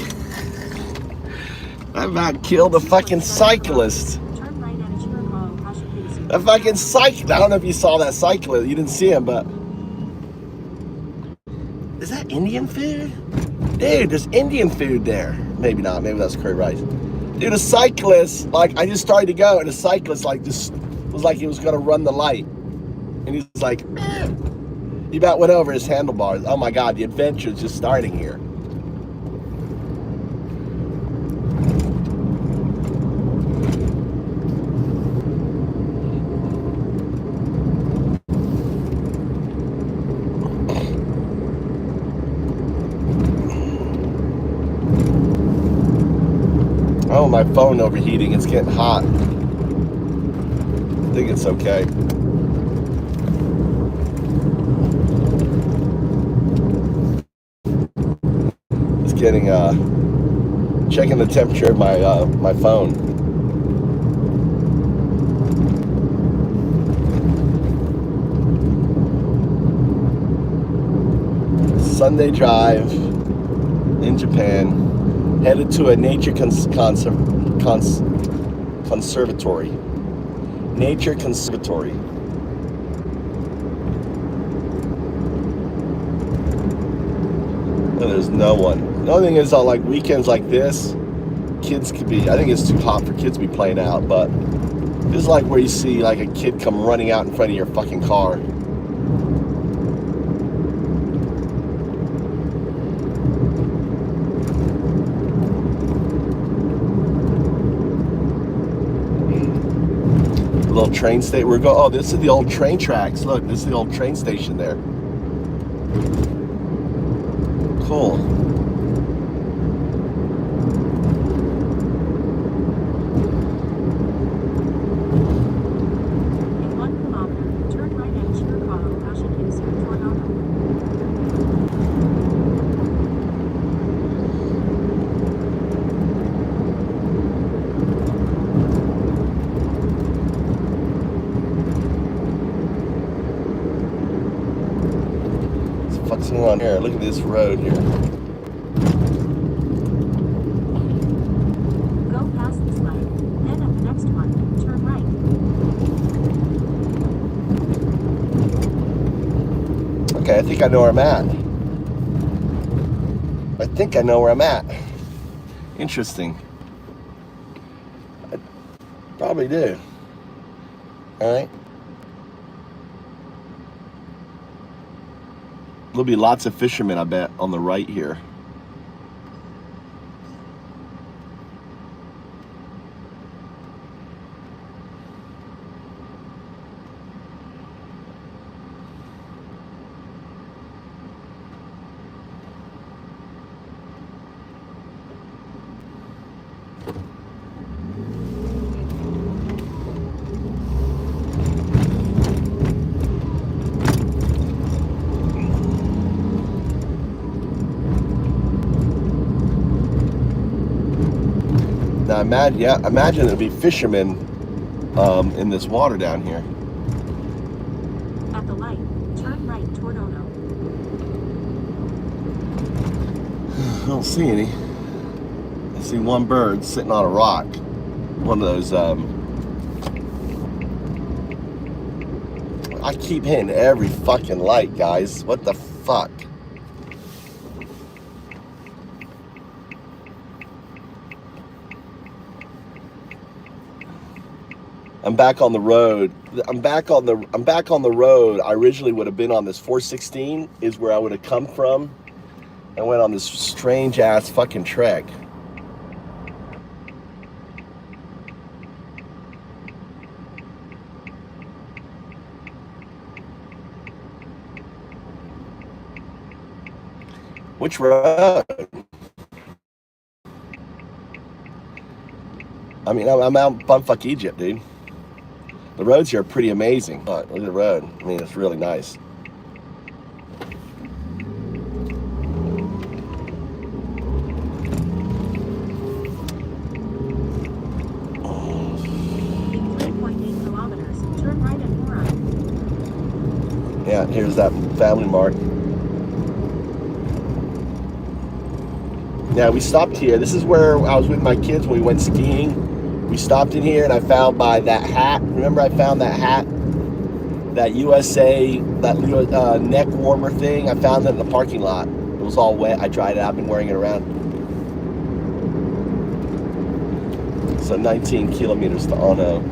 kill the fucking cyclist. The fucking cyclist. I don't know if you saw that cyclist. You didn't see him, but... Is that Indian food? Dude, there's Indian food there. Maybe not. Maybe that's curry rice. Dude, a cyclist, like, I just started to go, and the cyclist, like, just was like he was going to run the light. And he was like, eh. He about went over his handlebars. Oh, my God, the adventure's just starting here. Oh, my phone overheating. It's getting hot. I think it's okay. It's getting, checking the temperature of my phone. Sunday drive in Japan. Headed to a nature conservatory. Nature conservatory. And there's no one. The only thing is on like weekends like this, kids could be, I think it's too hot for kids to be playing out, but this is like where you see like a kid come running out in front of your fucking car. Little train station. We're going. Oh, this is the old train tracks. Look, this is the old train station there. Cool. In 1 kilometer, turn right at Chicago, Ashikazu, Tornado. What's going on here? Look at this road here. Go past this light, then at the next one, turn right. Okay, I think I know where I'm at. Interesting. I probably do. All right. There'll be lots of fishermen, I bet, on the right here. Now imagine there'll be fishermen in this water down here. At the light, turn right toward Ono. I don't see any. I See one bird sitting on a rock. One of those, I keep hitting every fucking light, guys. What the fuck? I'm back on the road. I'm back on the road. I originally would have been on this 416 is where I would have come from. I went on this strange ass fucking trek. Which road? I mean, I'm out bumfuck Egypt, dude. The roads here are pretty amazing. Look at the road. I mean, it's really nice. In 3.8 kilometers, turn right at Moron. Yeah, here's that family mart. Yeah, we stopped here. This is where I was with my kids when we went skiing. We stopped in here and I found by that hat. Remember I found that hat? That USA, that neck warmer thing. I found it in the parking lot. It was all wet. I dried it out. I've been wearing it around. So 19 kilometers to Ono.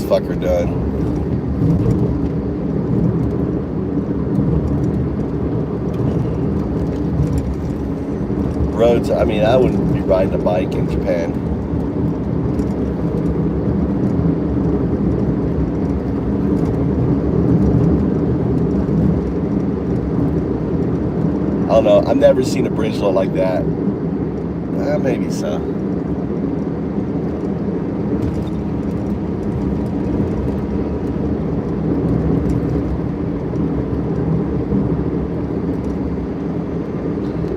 Fucker done. Roads, I mean, I wouldn't be riding a bike in Japan. I don't know, I've never seen a bridge look like that. Maybe so.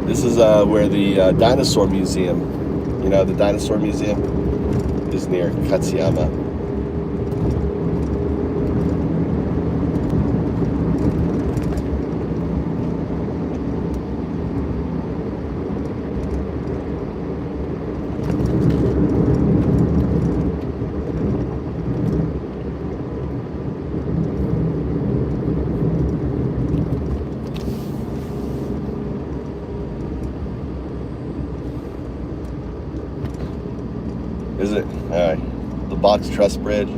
This is where the dinosaur museum, you know, the dinosaur museum is near Katsuyama. Is it? Alright. The Box Truss Bridge.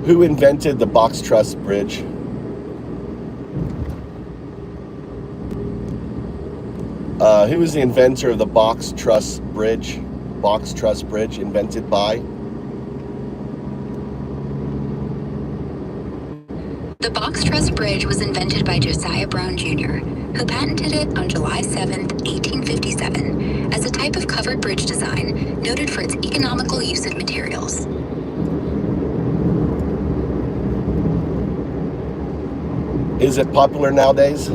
Who invented the Box Truss Bridge? Who was the inventor of the Box Truss Bridge? Box Truss Bridge, invented by? The box truss bridge was invented by Josiah Brown Jr., who patented it on July 7, 1857, as a type of covered bridge design noted for its economical use of materials. Is it popular nowadays?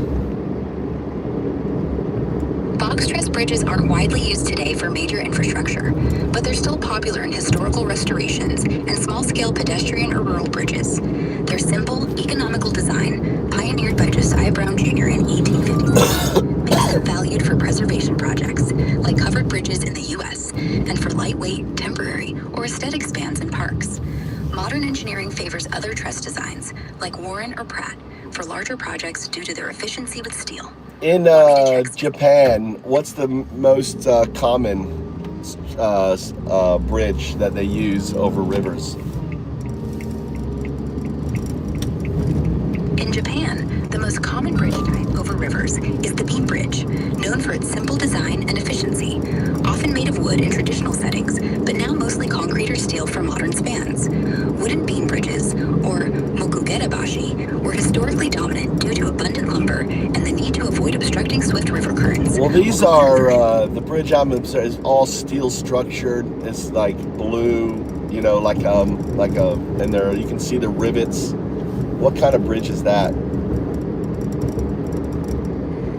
Box truss bridges aren't widely used today for major infrastructure, but they're still popular in historical restorations and small-scale pedestrian or rural bridges. Their simple, economical design, pioneered by Josiah Brown Jr. in 1857, makes them valued for preservation projects, like covered bridges in the U.S., and for lightweight, temporary, or aesthetic spans in parks. Modern engineering favors other truss designs, like Warren or Pratt, for larger projects due to their efficiency with steel. In Japan, what's the most common bridge that they use over rivers? In Japan, the most common bridge type over rivers is the beam bridge, known for its simple design and efficiency, often made of wood in traditional settings, but now mostly concrete or steel for modern spans. Wooden beam bridges, or mokugerabashi, were historically dominant due to abundant lumber and the need to avoid obstructing swift river currents. Well, these are, the bridge I'm observing is all steel structured. It's like blue, you know, and there you can see the rivets. What kind of bridge is that?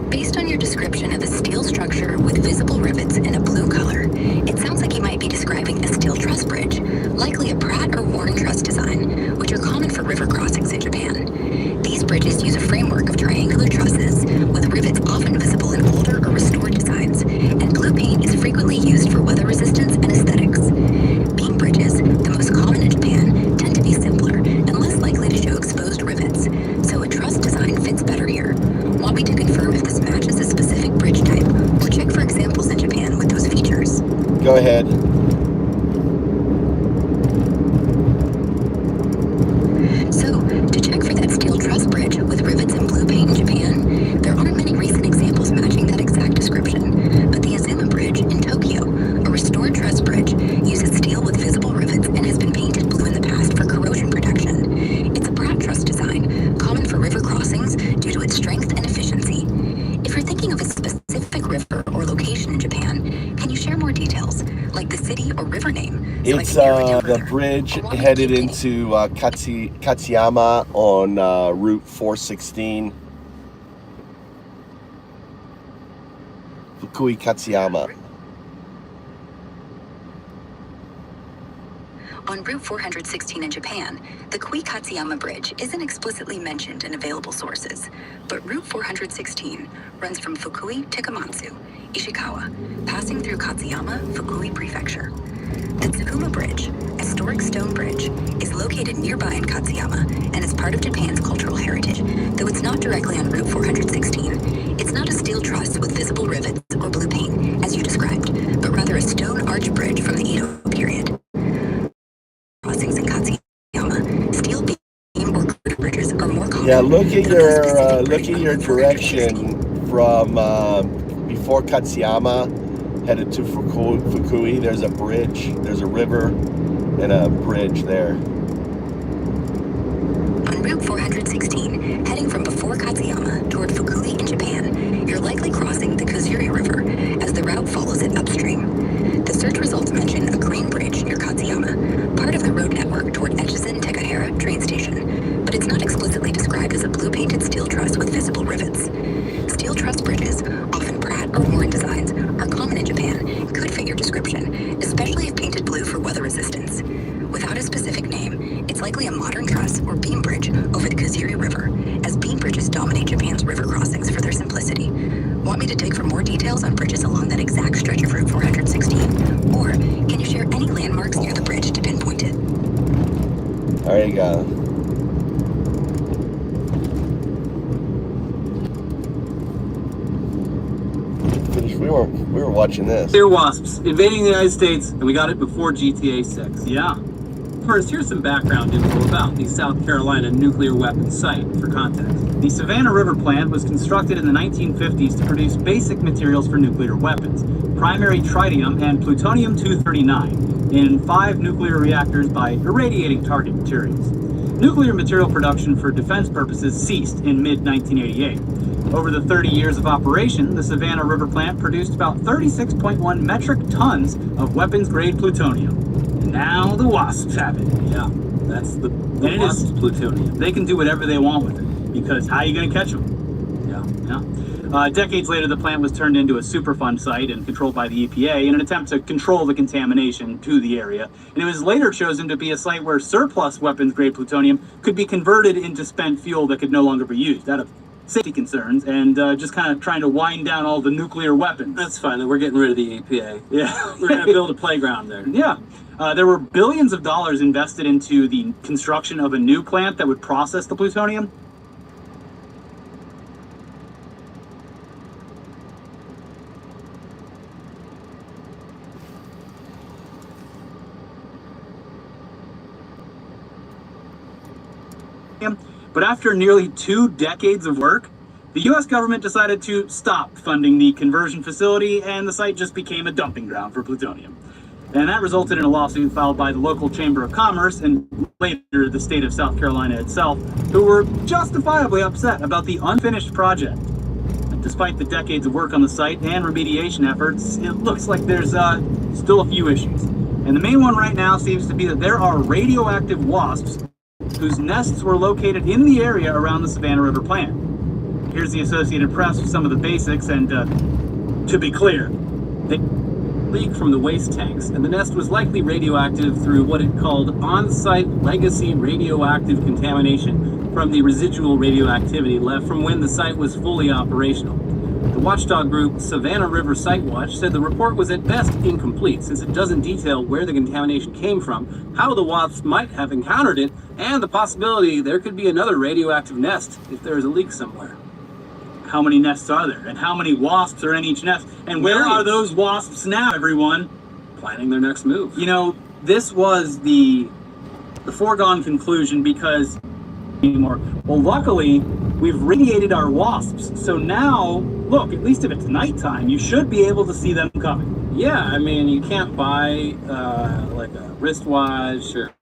Based on your description of a steel structure with visible rivets in a blue color, it sounds like you might be describing a steel truss bridge, likely a Pratt or Warren truss design, which are common for river crossings in Japan. These bridges use a framework of triangular trusses, with rivets often visible in older or restored designs, and blue paint is frequently used for weather resistance and aesthetics. Beam bridges, the most common in Japan, tend to be simpler and less likely to show exposed rivets, so a truss design fits better here. Want me to confirm if this matches a specific bridge type, or check for examples in Japan with those features? Go ahead. So, to check for that steel truss bridge with rivets and blue paint in Japan, there aren't many recent examples matching that exact description, but the Azuma Bridge in Tokyo, a restored truss bridge, uses steel with visible rivets and has been painted blue in the past for corrosion protection. It's a Pratt truss design, common for river crossings due to its strength and efficiency. If you're thinking of a specific river or location in Japan, can you share more details, like the city or river name? So It's the bridge headed into Katsuyama on Route 416. Fukui Katsuyama. On Route 416 in Japan, the Kui Katsuyama Bridge isn't explicitly mentioned in available sources, but Route 416 runs from Fukui to Komatsu, Ishikawa, passing through Katsuyama, Fukui Prefecture. The Tsukuma Bridge, a historic stone bridge, is located nearby in Katsuyama and is part of Japan's cultural heritage, though it's not directly on Route 416. It's not a steel truss with visible rivets or blue paint, as you described, but rather a stone arch bridge from the Edo period. Crossings in Katsuyama, steel beam or girder bridges are more common. Yeah, look at your direction from before Katsuyama, headed to Fukui. There's a bridge, there's a river, and a bridge there. On Route 416, heading from before Katsuyama toward Fukui in Japan, you're likely crossing the Kuzuri River as the route follows it upstream. The search results mention a green bridge near Katsuyama, part of the road network toward Echizen Takahara train station, but it's not explicitly described as a blue-painted steel truss with visible rivets. Steel truss bridges, often Pratt or Warren designs, are common in Japan and could fit your description, especially if painted blue for weather resistance. Without a specific name, it's likely a modern truss or beam bridge over the Kuzuri River, as beam bridges dominate Japan's river crossings for their simplicity. Want me to dig for more details on bridges along that exact stretch of Route 416? Or can you share any landmarks near the bridge to pinpoint it? There you go. We were watching this. Clear wasps invading the United States, and we got it before GTA 6. Yeah. First, here's some background info about the South Carolina nuclear weapons site, for context. The Savannah River plant was constructed in the 1950s to produce basic materials for nuclear weapons, primary tritium and plutonium-239, in 5 nuclear reactors by irradiating target materials. Nuclear material production for defense purposes ceased in mid-1988. Over the 30 years of operation, the Savannah River plant produced about 36.1 metric tons of weapons-grade plutonium. And now the wasps have it. Yeah, that's the wasps' plutonium. They can do whatever they want with it, because how are you going to catch them? Yeah. Decades later, the plant was turned into a Superfund site and controlled by the EPA in an attempt to control the contamination to the area. And it was later chosen to be a site where surplus weapons-grade plutonium could be converted into spent fuel that could no longer be used, out of safety concerns and just kind of trying to wind down all the nuclear weapons. That's fine. We're getting rid of the EPA. Yeah. We're going to build a playground there. Yeah. There were billions of dollars invested into the construction of a new plant that would process the plutonium. But after nearly 2 decades of work, the U.S. government decided to stop funding the conversion facility, and the site just became a dumping ground for plutonium. And that resulted in a lawsuit filed by the local Chamber of Commerce and later the state of South Carolina itself, who were justifiably upset about the unfinished project. And despite the decades of work on the site and remediation efforts, it looks like there's still a few issues. And the main one right now seems to be that there are radioactive wasps whose nests were located in the area around the Savannah River plant. Here's the Associated Press with some of the basics, and to be clear, they leaked from the waste tanks, and the nest was likely radioactive through what it called on-site legacy radioactive contamination from the residual radioactivity left from when the site was fully operational. The watchdog group Savannah River Site Watch said the report was at best incomplete, since it doesn't detail where the contamination came from, how the wasps might have encountered it, and the possibility there could be another radioactive nest if there is a leak somewhere. How many nests are there? And how many wasps are in each nest? And where are those wasps now, everyone? Planning their next move. You know, this was the foregone conclusion because anymore. Well, luckily, we've radiated our wasps. So now, look, at least if it's nighttime, you should be able to see them coming. Yeah, I mean, you can't buy like a wristwatch or...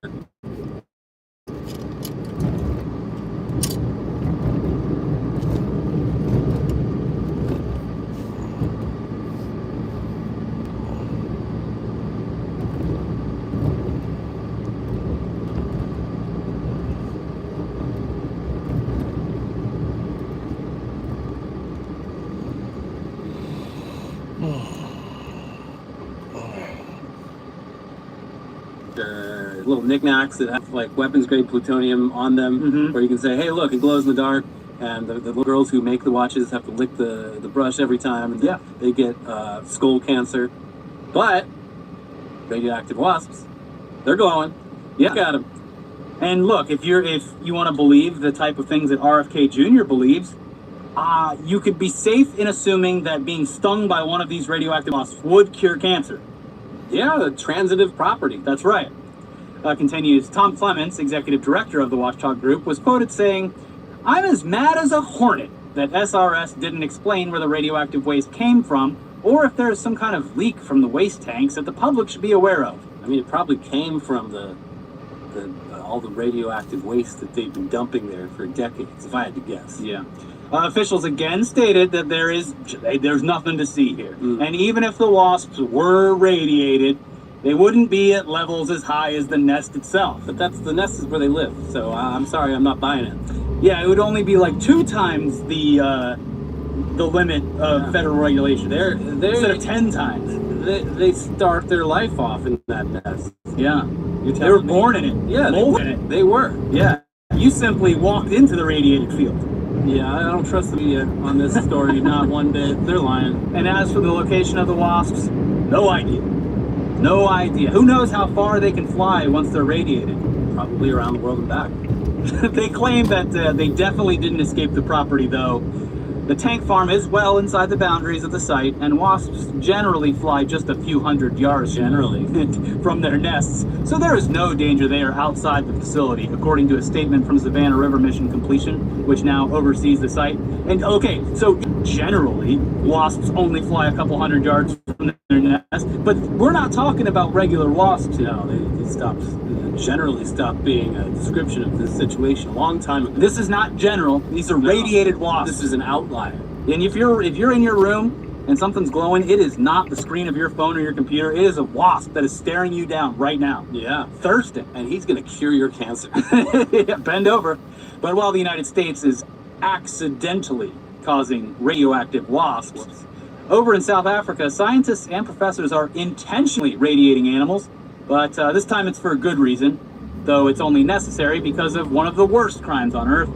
little knickknacks that have like weapons grade plutonium on them, where you can say, hey, look, it glows in the dark, and the little girls who make the watches have to lick the brush every time, and they get skull cancer. But radioactive wasps, they're glowing. Yeah, got them. And look, if you want to believe the type of things that RFK Jr. believes, you could be safe in assuming that being stung by one of these radioactive wasps would cure cancer. Yeah, the transitive property. That's right. Continues, Tom Clements, executive director of the Watchdog Group, was quoted saying, "I'm as mad as a hornet that SRS didn't explain where the radioactive waste came from, or if there is some kind of leak from the waste tanks that the public should be aware of." I mean, it probably came from all the radioactive waste that they've been dumping there for decades, if I had to guess. Yeah. Officials again stated that there's nothing to see here. And even if the wasps were radiated, they wouldn't be at levels as high as the nest itself. But the nest is where they live, so I'm sorry, I'm not buying it. Yeah, it would only be like 2 times the limit of federal regulation. They're instead of 10 times. They start their life off in that nest. Yeah. They were born in it. Yeah, molded in it. They were. Yeah. You simply walked into the radiated field. Yeah, I don't trust the media on this story, not one bit. They're lying. And as for the location of the wasps, no idea. No idea. Who knows how far they can fly once they're radiated? Probably around the world and back. They claim that they definitely didn't escape the property, though. The tank farm is well inside the boundaries of the site, and wasps generally fly just a few hundred yards from their nests. So there is no danger they are outside the facility, according to a statement from Savannah River Mission Completion, which now oversees the site. And okay, so generally, wasps only fly a couple hundred yards from their nest, but we're not talking about regular wasps. No, they generally stopped being a description of this situation a long time ago. This is not general. These are radiated wasps. This is an outlier. And if you're in your room and something's glowing, it is not the screen of your phone or your computer. It is a wasp that is staring you down right now. Yeah. Thirsting. And he's going to cure your cancer. Yeah, bend over. But while the United States is accidentally causing radioactive wasps, over in South Africa, scientists and professors are intentionally radiating animals. But this time it's for a good reason, though it's only necessary because of one of the worst crimes on Earth,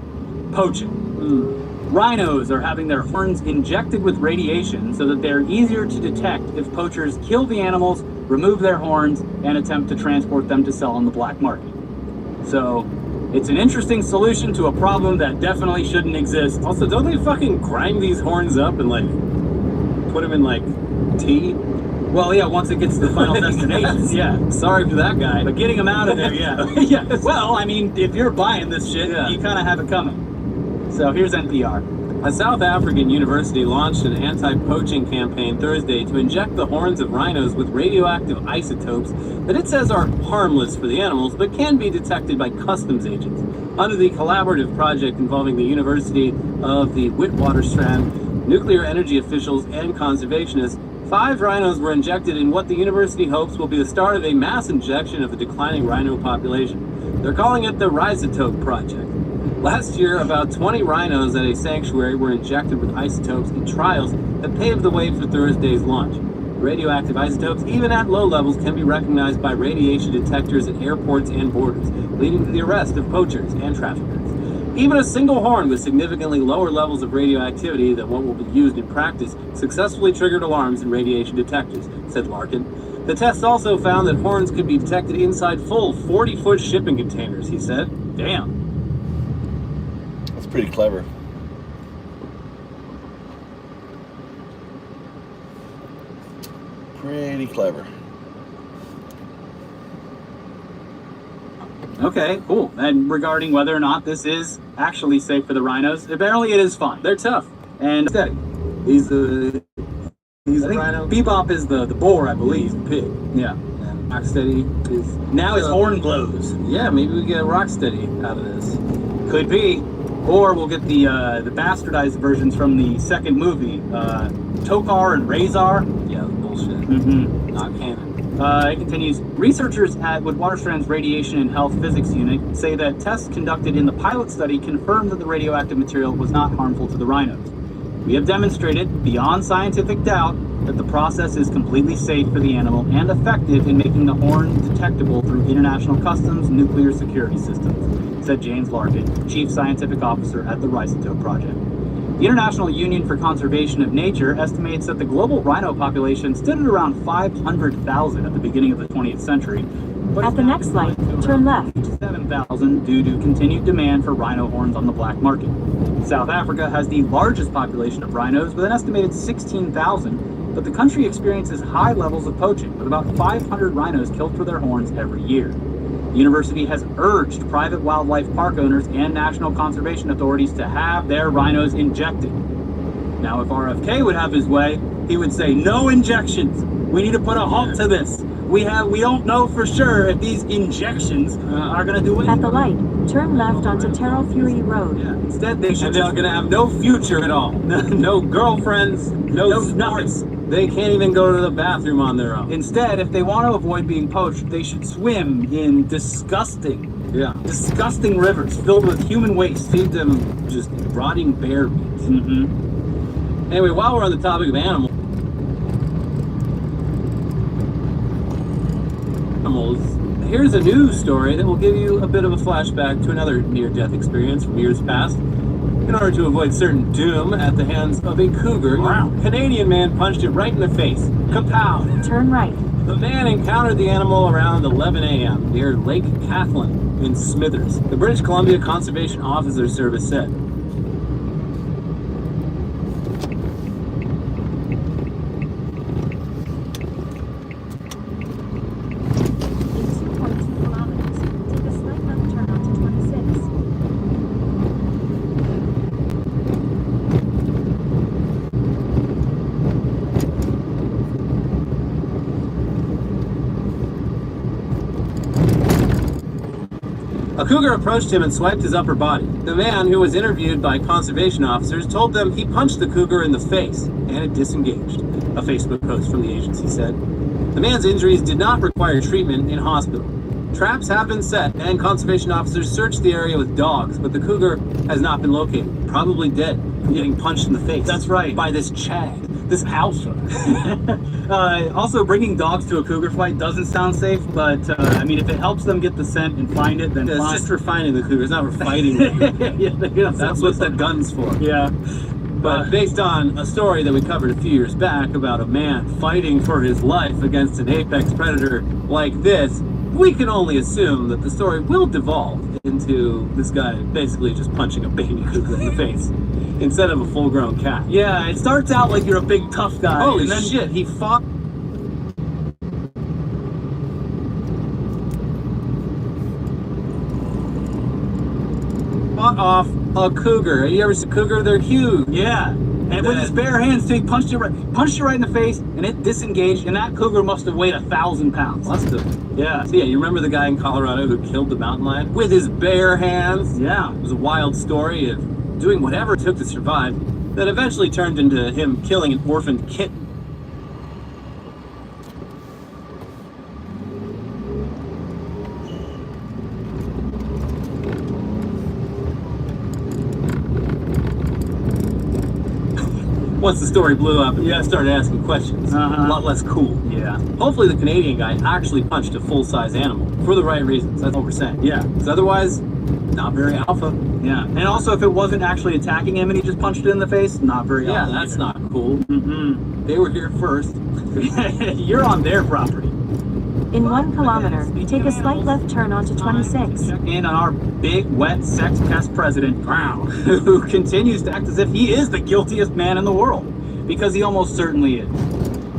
poaching. Rhinos are having their horns injected with radiation so that they're easier to detect if poachers kill the animals, remove their horns, and attempt to transport them to sell on the black market. So, it's an interesting solution to a problem that definitely shouldn't exist. Also, don't they fucking grind these horns up and like put them in like tea? Well, yeah, once it gets to the final destination, yeah. Sorry for that guy. But getting them out of there, yeah. Yeah. Well, I mean, if you're buying this shit, you kind of have it coming. So here's NPR. A South African university launched an anti-poaching campaign Thursday to inject the horns of rhinos with radioactive isotopes that it says are harmless for the animals, but can be detected by customs agents. Under the collaborative project involving the University of the Witwatersrand, nuclear energy officials, and conservationists, 5 rhinos were injected in what the university hopes will be the start of a mass injection of the declining rhino population. They're calling it the Rhizotope Project. Last year, about 20 rhinos at a sanctuary were injected with isotopes in trials that paved the way for Thursday's launch. Radioactive isotopes, even at low levels, can be recognized by radiation detectors at airports and borders, leading to the arrest of poachers and traffickers. Even a single horn with significantly lower levels of radioactivity than what will be used in practice successfully triggered alarms in radiation detectors, said Larkin. The tests also found that horns could be detected inside full 40-foot shipping containers, he said. Damn. That's pretty clever. Pretty clever. Okay, cool. And regarding whether or not this is actually safe for the rhinos, apparently it is fine. They're tough and steady. He's a rhino. Bebop is the boar, I believe. The pig. Yeah. And Rocksteady is now his horn glows. Yeah, maybe we get Rocksteady out of this. Could be. Or we'll get the bastardized versions from the second movie, Tokar and Razor. Yeah, bullshit. Mm-hmm. Not canon. It continues, researchers at Witwatersrand's Radiation and Health Physics Unit say that tests conducted in the pilot study confirmed that the radioactive material was not harmful to the rhinos. We have demonstrated, beyond scientific doubt, that the process is completely safe for the animal and effective in making the horn detectable through international customs nuclear security systems, said James Larkin, Chief Scientific Officer at the Rhizotope Project. The International Union for Conservation of Nature estimates that the global rhino population stood at around 500,000 at the beginning of the 20th century. But At the next light, turn left. 7,000 due to continued demand for rhino horns on the black market. South Africa has the largest population of rhinos with an estimated 16,000, but the country experiences high levels of poaching, with about 500 rhinos killed for their horns every year. The university has urged private wildlife park owners and national conservation authorities to have their rhinos injected. Now, if RFK would have his way, he would say, no injections. We need to put a halt to this. We don't know for sure if these injections are going to do anything. At the light, turn left onto Terrell Fury Road. Yeah, instead they should And they're going to have no future at all. No girlfriends, no sports. They can't even go to the bathroom on their own. Instead, if they want to avoid being poached, they should swim in disgusting rivers filled with human waste. Feed them just rotting bear meat. Mm-hmm. Anyway, while we're on the topic of animals, here's a news story that will give you a bit of a flashback to another near-death experience from years past. In order to avoid certain doom at the hands of a cougar, a Canadian man punched it right in the face. Kapow! Turn right. The man encountered the animal around 11 a.m. near Lake Catlin in Smithers, the British Columbia Conservation Officer Service said. A cougar approached him and swiped his upper body. The man, who was interviewed by conservation officers, told them he punched the cougar in the face, and it disengaged, a Facebook post from the agency said. The man's injuries did not require treatment in hospital. Traps have been set, and conservation officers searched the area with dogs, but the cougar has not been located, probably dead from getting punched in the face. That's right. By this Chad. this house. Also, bringing dogs to a cougar fight doesn't sound safe, but I mean, if it helps them get the scent and find it, then It's fine. just for finding the cougars, not for fighting them. Yeah, That's what the gun's for. Yeah. But based on a story that we covered a few years back about a man fighting for his life against an apex predator like this, we can only assume that the story will devolve into this guy basically just punching a baby cougar in the face instead of a full-grown cat. Yeah, it starts out like you're a big tough guy. Holy and then shit, he fought off a cougar. You ever see a cougar? They're huge. Yeah. And with his bare hands, too, he punched it right in the face, and it disengaged, and that cougar must have weighed 1,000 pounds. Must have. Yeah. So yeah, you remember the guy in Colorado who killed the mountain lion with his bare hands? Yeah. It was a wild story of doing whatever it took to survive that eventually turned into him killing an orphaned kitten. Once the story blew up, and started asking questions. A lot less cool. Yeah. Hopefully the Canadian guy actually punched a full-size animal for the right reasons. That's what we're saying. Yeah. Because otherwise, not very alpha. Yeah. And also, if it wasn't actually attacking him and he just punched it in the face, not very Yeah, alpha that's either. not cool. They were here first. You're on their property. In 1 kilometer, take a slight left turn onto 26. Check in on our big, wet, sex pest president, who continues to act as if he is the guiltiest man in the world, because he almost certainly is.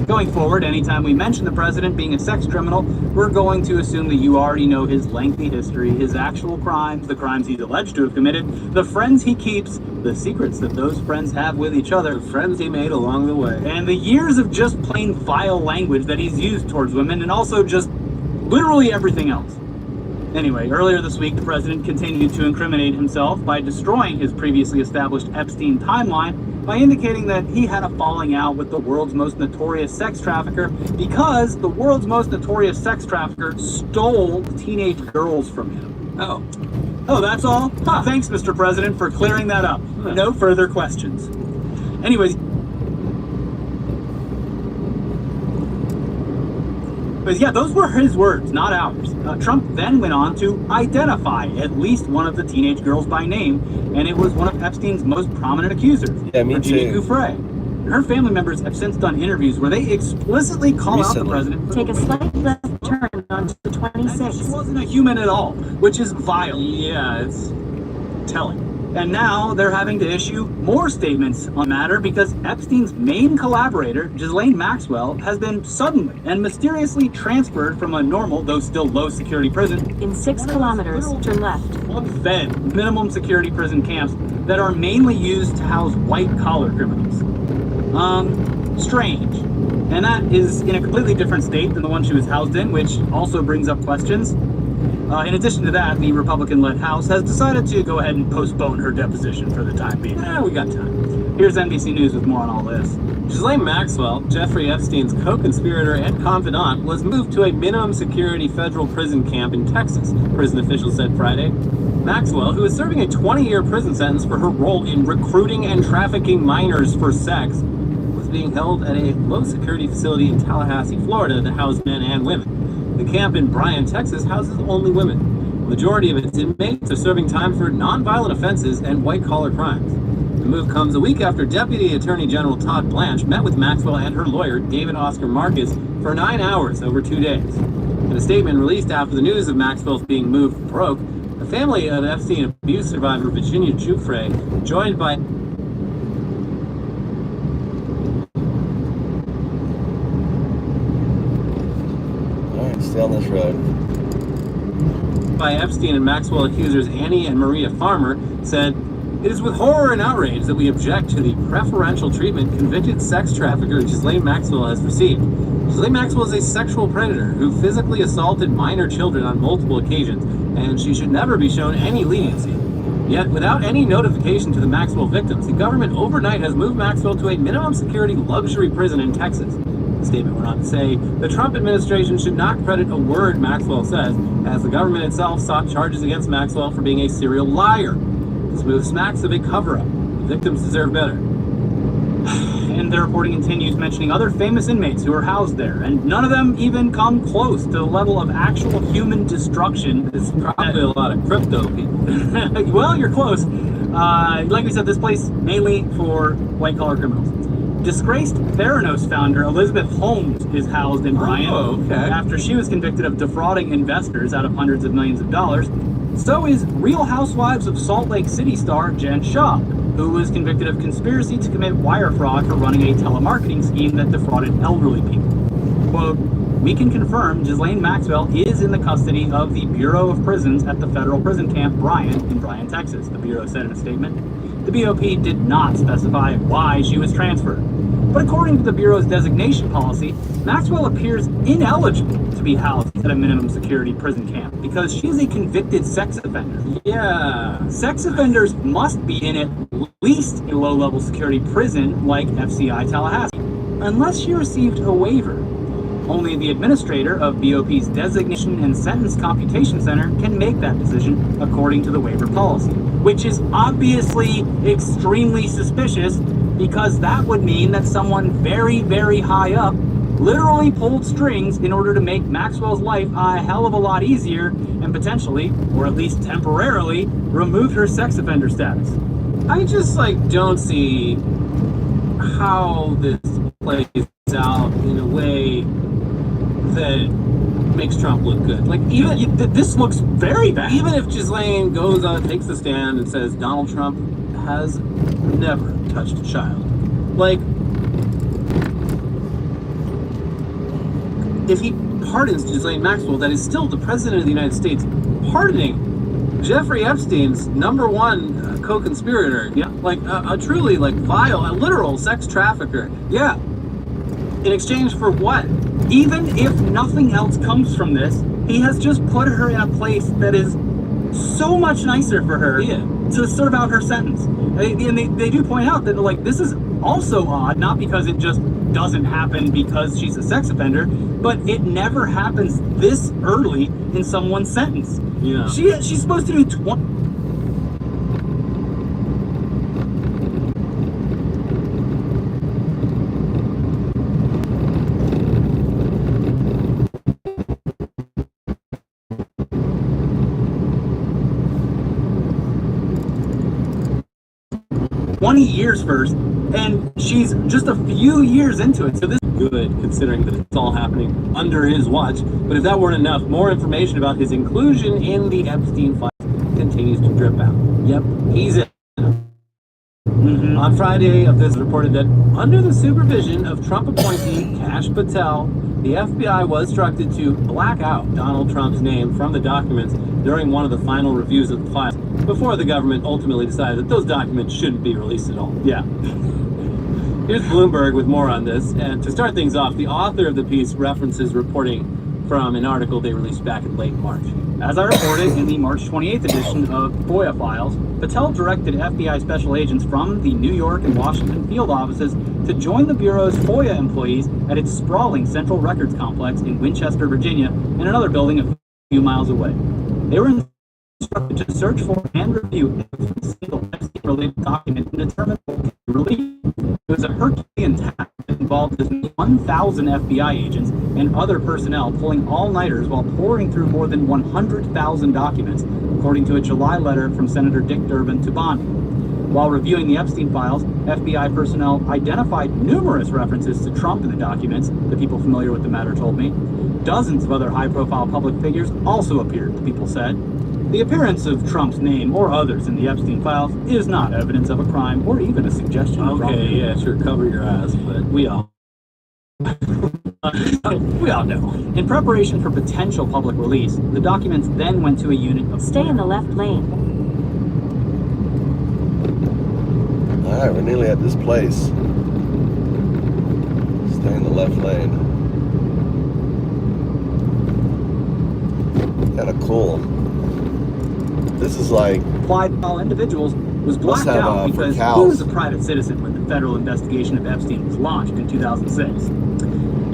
Going forward, anytime we mention the president being a sex criminal, we're going to assume that you already know his lengthy history, his actual crimes, the crimes he's alleged to have committed, the friends he keeps, the secrets that those friends have with each other, The friends he made along the way. and the years of just plain vile language that he's used towards women, and also just literally everything else. Anyway, earlier this week, the president continued to incriminate himself by destroying his previously established Epstein timeline by indicating that he had a falling out with the world's most notorious sex trafficker because the world's most notorious sex trafficker stole teenage girls from him. Oh, that's all? Thanks, Mr. President, for clearing that up. No further questions. Anyways, but yeah, those were his words, not ours. Trump then went on to identify at least one of the teenage girls by name, and it was one of Epstein's most prominent accusers, Yeah, me Virginia too. Giuffre. Her family members have since done interviews where they explicitly call out the Recently. president. Take a slight left turn onto She 26. wasn't a human at all, which is vile. Yeah, it's telling. And now they're having to issue more statements on the matter because Epstein's main collaborator, Ghislaine Maxwell, has been suddenly and mysteriously transferred from a normal, though still low security prison, In 6 kilometers, turn left. fed minimum security prison camps that are mainly used to house white-collar criminals. Strange. And that is in a completely different state than the one she was housed in, which also brings up questions. In addition to that, the Republican-led House has decided to go ahead and postpone her deposition for the time being. We got time. Here's NBC News with more on all this. Ghislaine Maxwell, Jeffrey Epstein's co-conspirator and confidant, was moved to a minimum security federal prison camp in Texas, prison officials said Friday. Maxwell, who is serving a 20-year prison sentence for her role in recruiting and trafficking minors for sex, was being held at a low-security facility in Tallahassee, Florida that housed men and women. The camp in Bryan, Texas houses only women. The majority of its inmates are serving time for nonviolent offenses and white-collar crimes. The move comes a week after Deputy Attorney General Todd Blanche met with Maxwell and her lawyer, David Oscar Marcus, for 9 hours over 2 days. In a statement released after the news of Maxwell's being moved broke, the family of Epstein abuse survivor Virginia Giuffre, joined by Stay on this road. Epstein and Maxwell accusers Annie and Maria Farmer, said, "It is with horror and outrage that we object to the preferential treatment convicted sex trafficker Ghislaine Maxwell has received. Ghislaine Maxwell is a sexual predator who physically assaulted minor children on multiple occasions, and she should never be shown any leniency. Yet, without any notification to the Maxwell victims, the government overnight has moved Maxwell to a minimum security luxury prison in Texas." The statement went on to say, "The Trump administration should not credit a word Maxwell says, as the government itself sought charges against Maxwell for being a serial liar. This move smacks of a cover-up. The victims deserve better." And And the reporting continues, mentioning other famous inmates who are housed there, and none of them even come close to the level of actual human destruction. It's probably a lot of crypto people. Well, you're close. Like we said, this place mainly for white-collar criminals. Disgraced Theranos founder Elizabeth Holmes is housed in Bryan after she was convicted of defrauding investors out of hundreds of millions of dollars. So is Real Housewives of Salt Lake City star Jen Shaw, who was convicted of conspiracy to commit wire fraud for running a telemarketing scheme that defrauded elderly people. Quote, "We can confirm Ghislaine Maxwell is in the custody of the Bureau of Prisons at the federal prison camp Bryan in Bryan, Texas," the Bureau said in a statement. The BOP did not specify why she was transferred. But according to the Bureau's designation policy, Maxwell appears ineligible to be housed at a minimum security prison camp because she is a convicted sex offender. Yeah. Sex offenders must be in at least a low-level security prison like FCI Tallahassee, unless she received a waiver. Only the administrator of BOP's Designation and Sentence Computation Center can make that decision according to the waiver policy, which is obviously extremely suspicious because that would mean that someone very, very high up literally pulled strings in order to make Maxwell's life a hell of a lot easier and potentially, or at least temporarily, remove her sex offender status. I just don't see how this plays out in a way that makes Trump look good. This looks very bad. Even if Ghislaine goes on, takes the stand and says Donald Trump has never touched a child. If he pardons Ghislaine Maxwell, that is still the president of the United States pardoning Jeffrey Epstein's #1 co-conspirator. Yeah. A truly vile, a literal sex trafficker. Yeah. In exchange for what? Even if nothing else comes from this, he has just put her in a place that is so much nicer for her to serve out her sentence. And they do point out that this is also odd, not because it just doesn't happen because she's a sex offender, but it never happens this early in someone's sentence. Yeah. She's supposed to do 20. Years first, and she's just a few years into it. So this is good, considering that it's all happening under his watch. But if that weren't enough, more information about his inclusion in the Epstein files continues to drip out. Yep, he's in. On Friday of this, reported that under the supervision of Trump appointee Kash Patel, the FBI was instructed to black out Donald Trump's name from the documents during one of the final reviews of the files, before the government ultimately decided that those documents shouldn't be released at all. Yeah. Here's Bloomberg with more on this. And to start things off, the author of the piece references reporting from an article they released back in late March. As I reported in the March 28th edition of FOIA Files, Patel directed FBI special agents from the New York and Washington field offices to join the Bureau's FOIA employees at its sprawling Central Records Complex in Winchester, Virginia, and another building a few miles away. They were instructed to search for and review every single Epstein-related document and determine what could be released. It was a Herculean task that involved as many 1,000 FBI agents and other personnel pulling all-nighters while pouring through more than 100,000 documents, according to a July letter from Senator Dick Durbin to Bondi. While reviewing the Epstein files, FBI personnel identified numerous references to Trump in the documents, the people familiar with the matter told me. Dozens of other high-profile public figures also appeared, the people said. The appearance of Trump's name or others in the Epstein files is not evidence of a crime or even a suggestion of wrongdoing. Okay, yeah, sure, cover your ass, but we all know. In preparation for potential public release, the documents then went to a unit of... Stay in the left lane. Alright, we're nearly at this place. Stay in the left lane. Kinda cool. This is applied to all individuals was blacked out because he was a private citizen when the federal investigation of Epstein was launched in 2006.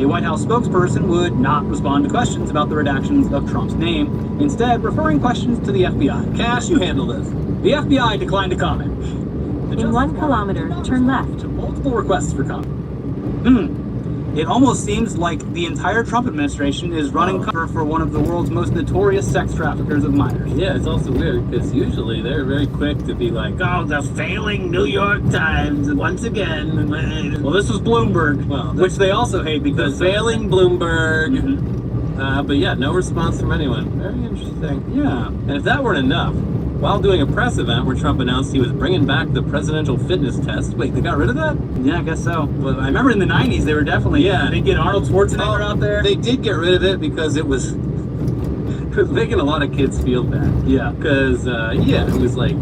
A White House spokesperson would not respond to questions about the redactions of Trump's name, instead referring questions to the FBI. Cash, you handle this. The FBI declined to comment. In 1 kilometer, turn left. To multiple requests for comment. It almost seems like the entire Trump administration is running cover for one of the world's most notorious sex traffickers of minors. Yeah, it's also weird because usually they're very quick to be like, oh, the failing New York Times once again. Well, this was Bloomberg, which they also hate because the failing Bloomberg. But yeah, no response from anyone. Very interesting. Yeah. And if that weren't enough, while doing a press event where Trump announced he was bringing back the presidential fitness test, wait, they got rid of that? Yeah, I guess so. But I remember in the 90s they were definitely, they'd get Arnold Schwarzenegger out there. They did get rid of it because it was making a lot of kids feel bad. Yeah. Because, it was like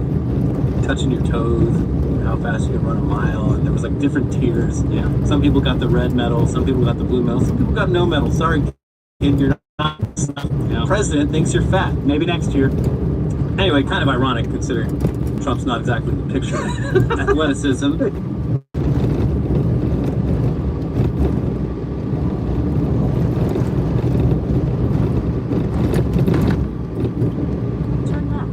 touching your toes, how fast you can run a mile, and there was like different tiers. Yeah. Some people got the red medal, some people got the blue medal, some people got no medal. Sorry, kid, you're not. President thinks you're fat. Maybe next year. Anyway, kind of ironic considering Trump's not exactly the picture of athleticism. Turn left.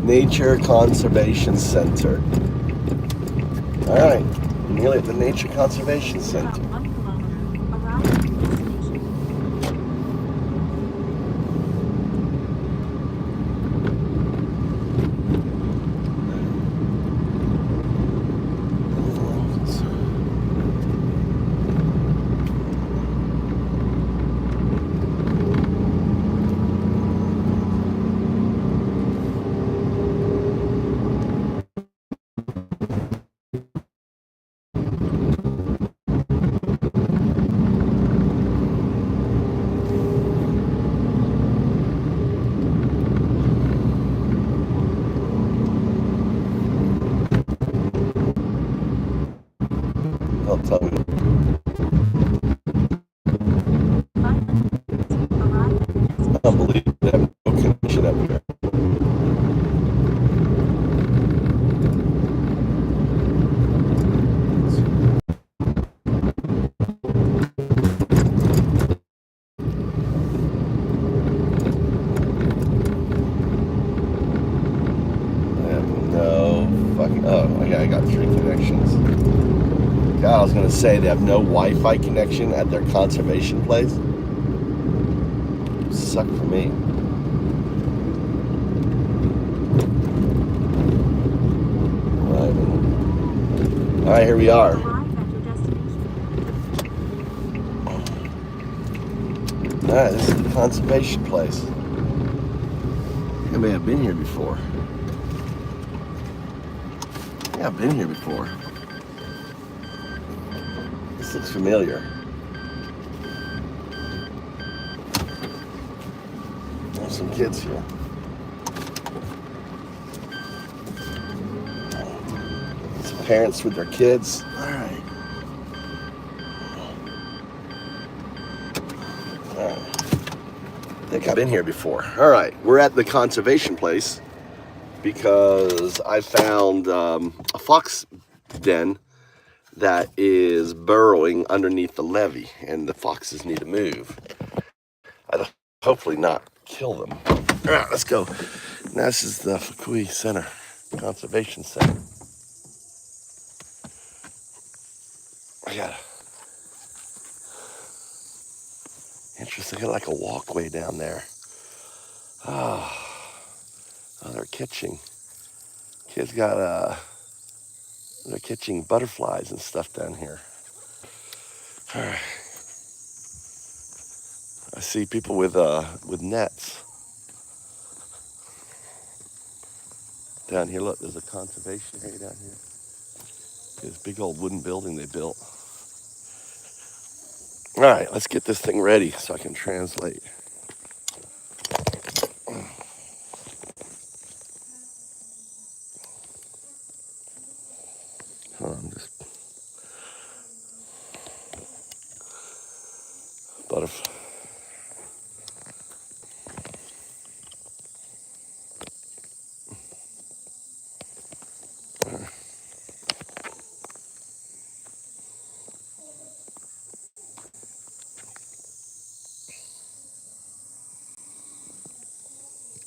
Nature Conservation Center. All right, nearly at the Nature Conservation About Center. 1 kilometer. Arrive at your destination. I'll tell you. 500 meters. Arrive at your I destination. don't believe they have no connection up here. I have no fucking. Oh, I got 3 connections. God, I was gonna say they have no Wi-Fi connection at their conservation place. Suck for me. All right, here we are. Arrive at your destination. All right, this is the conservation place. I may have been here before. Yeah, I've been here before. This looks familiar. There's some kids here. Some parents with their kids. All right. All right. I think I've been here before. All right, we're at the conservation place because I found a fox den that is burrowing underneath the levee, and the foxes need to move. I'd hopefully not kill them. All right, let's go. Now this is the Fukui Center, Conservation Center. I got interesting. I got like a walkway down there. Oh, they're catching. Kids got they're catching butterflies and stuff down here. All right. I see people with nets down here. Look, there's a conservation area down here. This big old wooden building they built. All right, let's get this thing ready so I can translate. Hold on, just butterfly.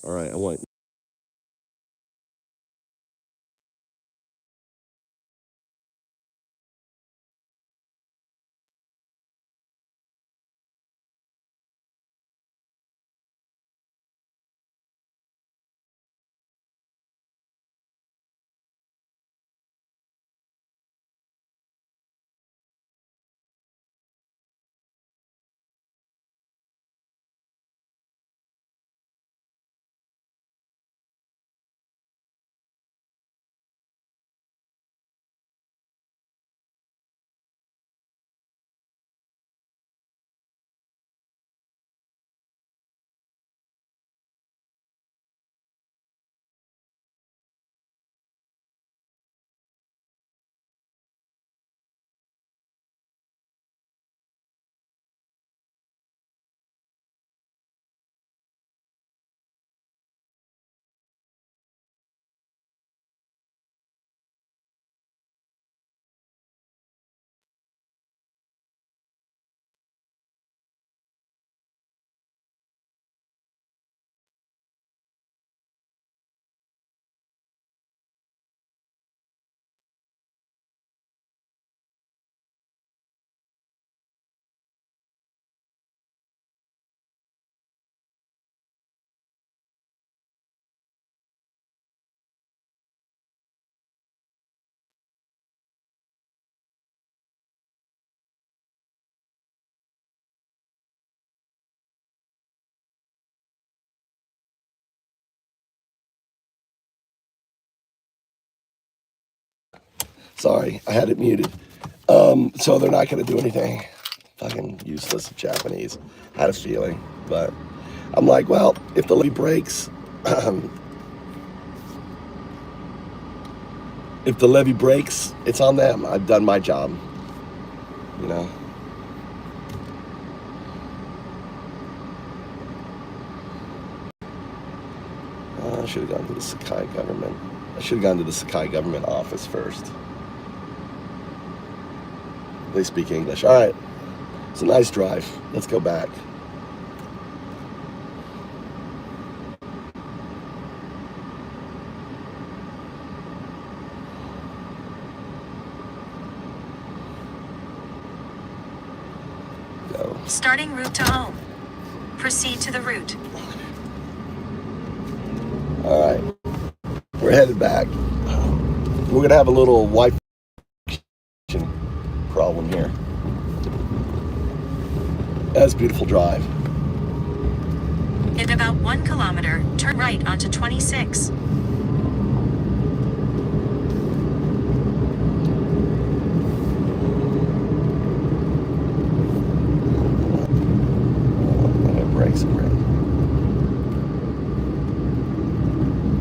All right, I want Sorry, I had it muted. So they're not going to do anything. Fucking useless Japanese. I had a feeling, but I'm like, well, if the levee breaks, if the levee breaks, it's on them. I've done my job, you know. I should have gone to the Sakai government. I should have gone to the Sakai government office first. They speak English. All right. It's a nice drive. Let's go back. Go. Starting route to home. Proceed to the route. All right. We're headed back. We're going to have a little Wi-Fi problem here. That's a beautiful drive. In about 1 kilometer, turn right onto 26.